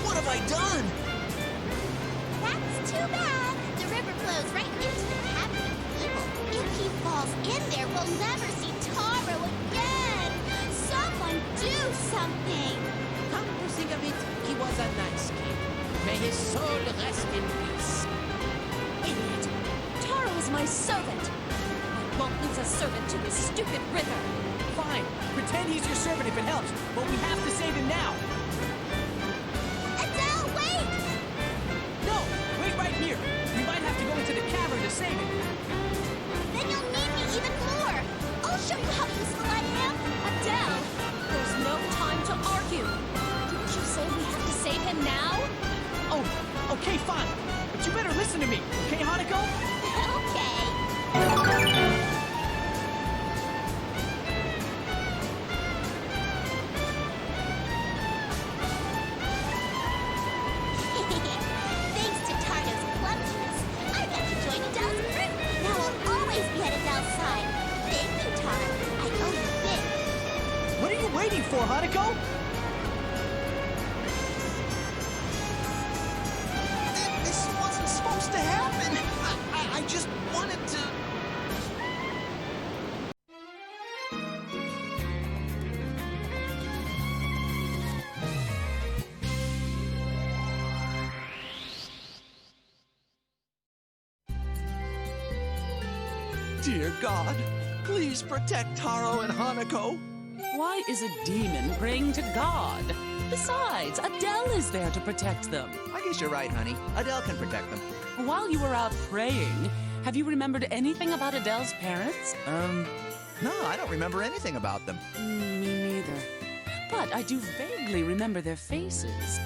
What have I done? That's too bad. The river flows right into the Cavern of Evil. If he falls in there, we'll never see Taro again. Someone do something. Come to think of it, he was a nice kid. May his soul rest in peace. Idiot. Taro is my servant. I won't lose a servant to this stupid river. Fine. Pretend he's your servant if it helps, but we have to save him now. Adele, wait! No, wait right here. We might have to go into the cavern to save him. Then you'll need me even more. I'll show you how useful I am. Adele, there's no time to argue. Didn't you say we have Okay, fine. But you better listen to me, okay, Hanako? Okay. Thanks to Tardo's clumsiness, I got to join Adele's group. Now I'll always be at Adele's side. Thank you, Tardo. I owe you big. What are you waiting for, Hanako? This wasn't supposed to happen. I just wanted to... Dear God, please protect Taro and Hanako. Why is a demon praying to God? Besides, Adele is there to protect them. I guess you're right, honey. Adele can protect them. While you were out praying, have you remembered anything about Adele's parents? No, I don't remember anything about them. Me neither. But I do vaguely remember their faces.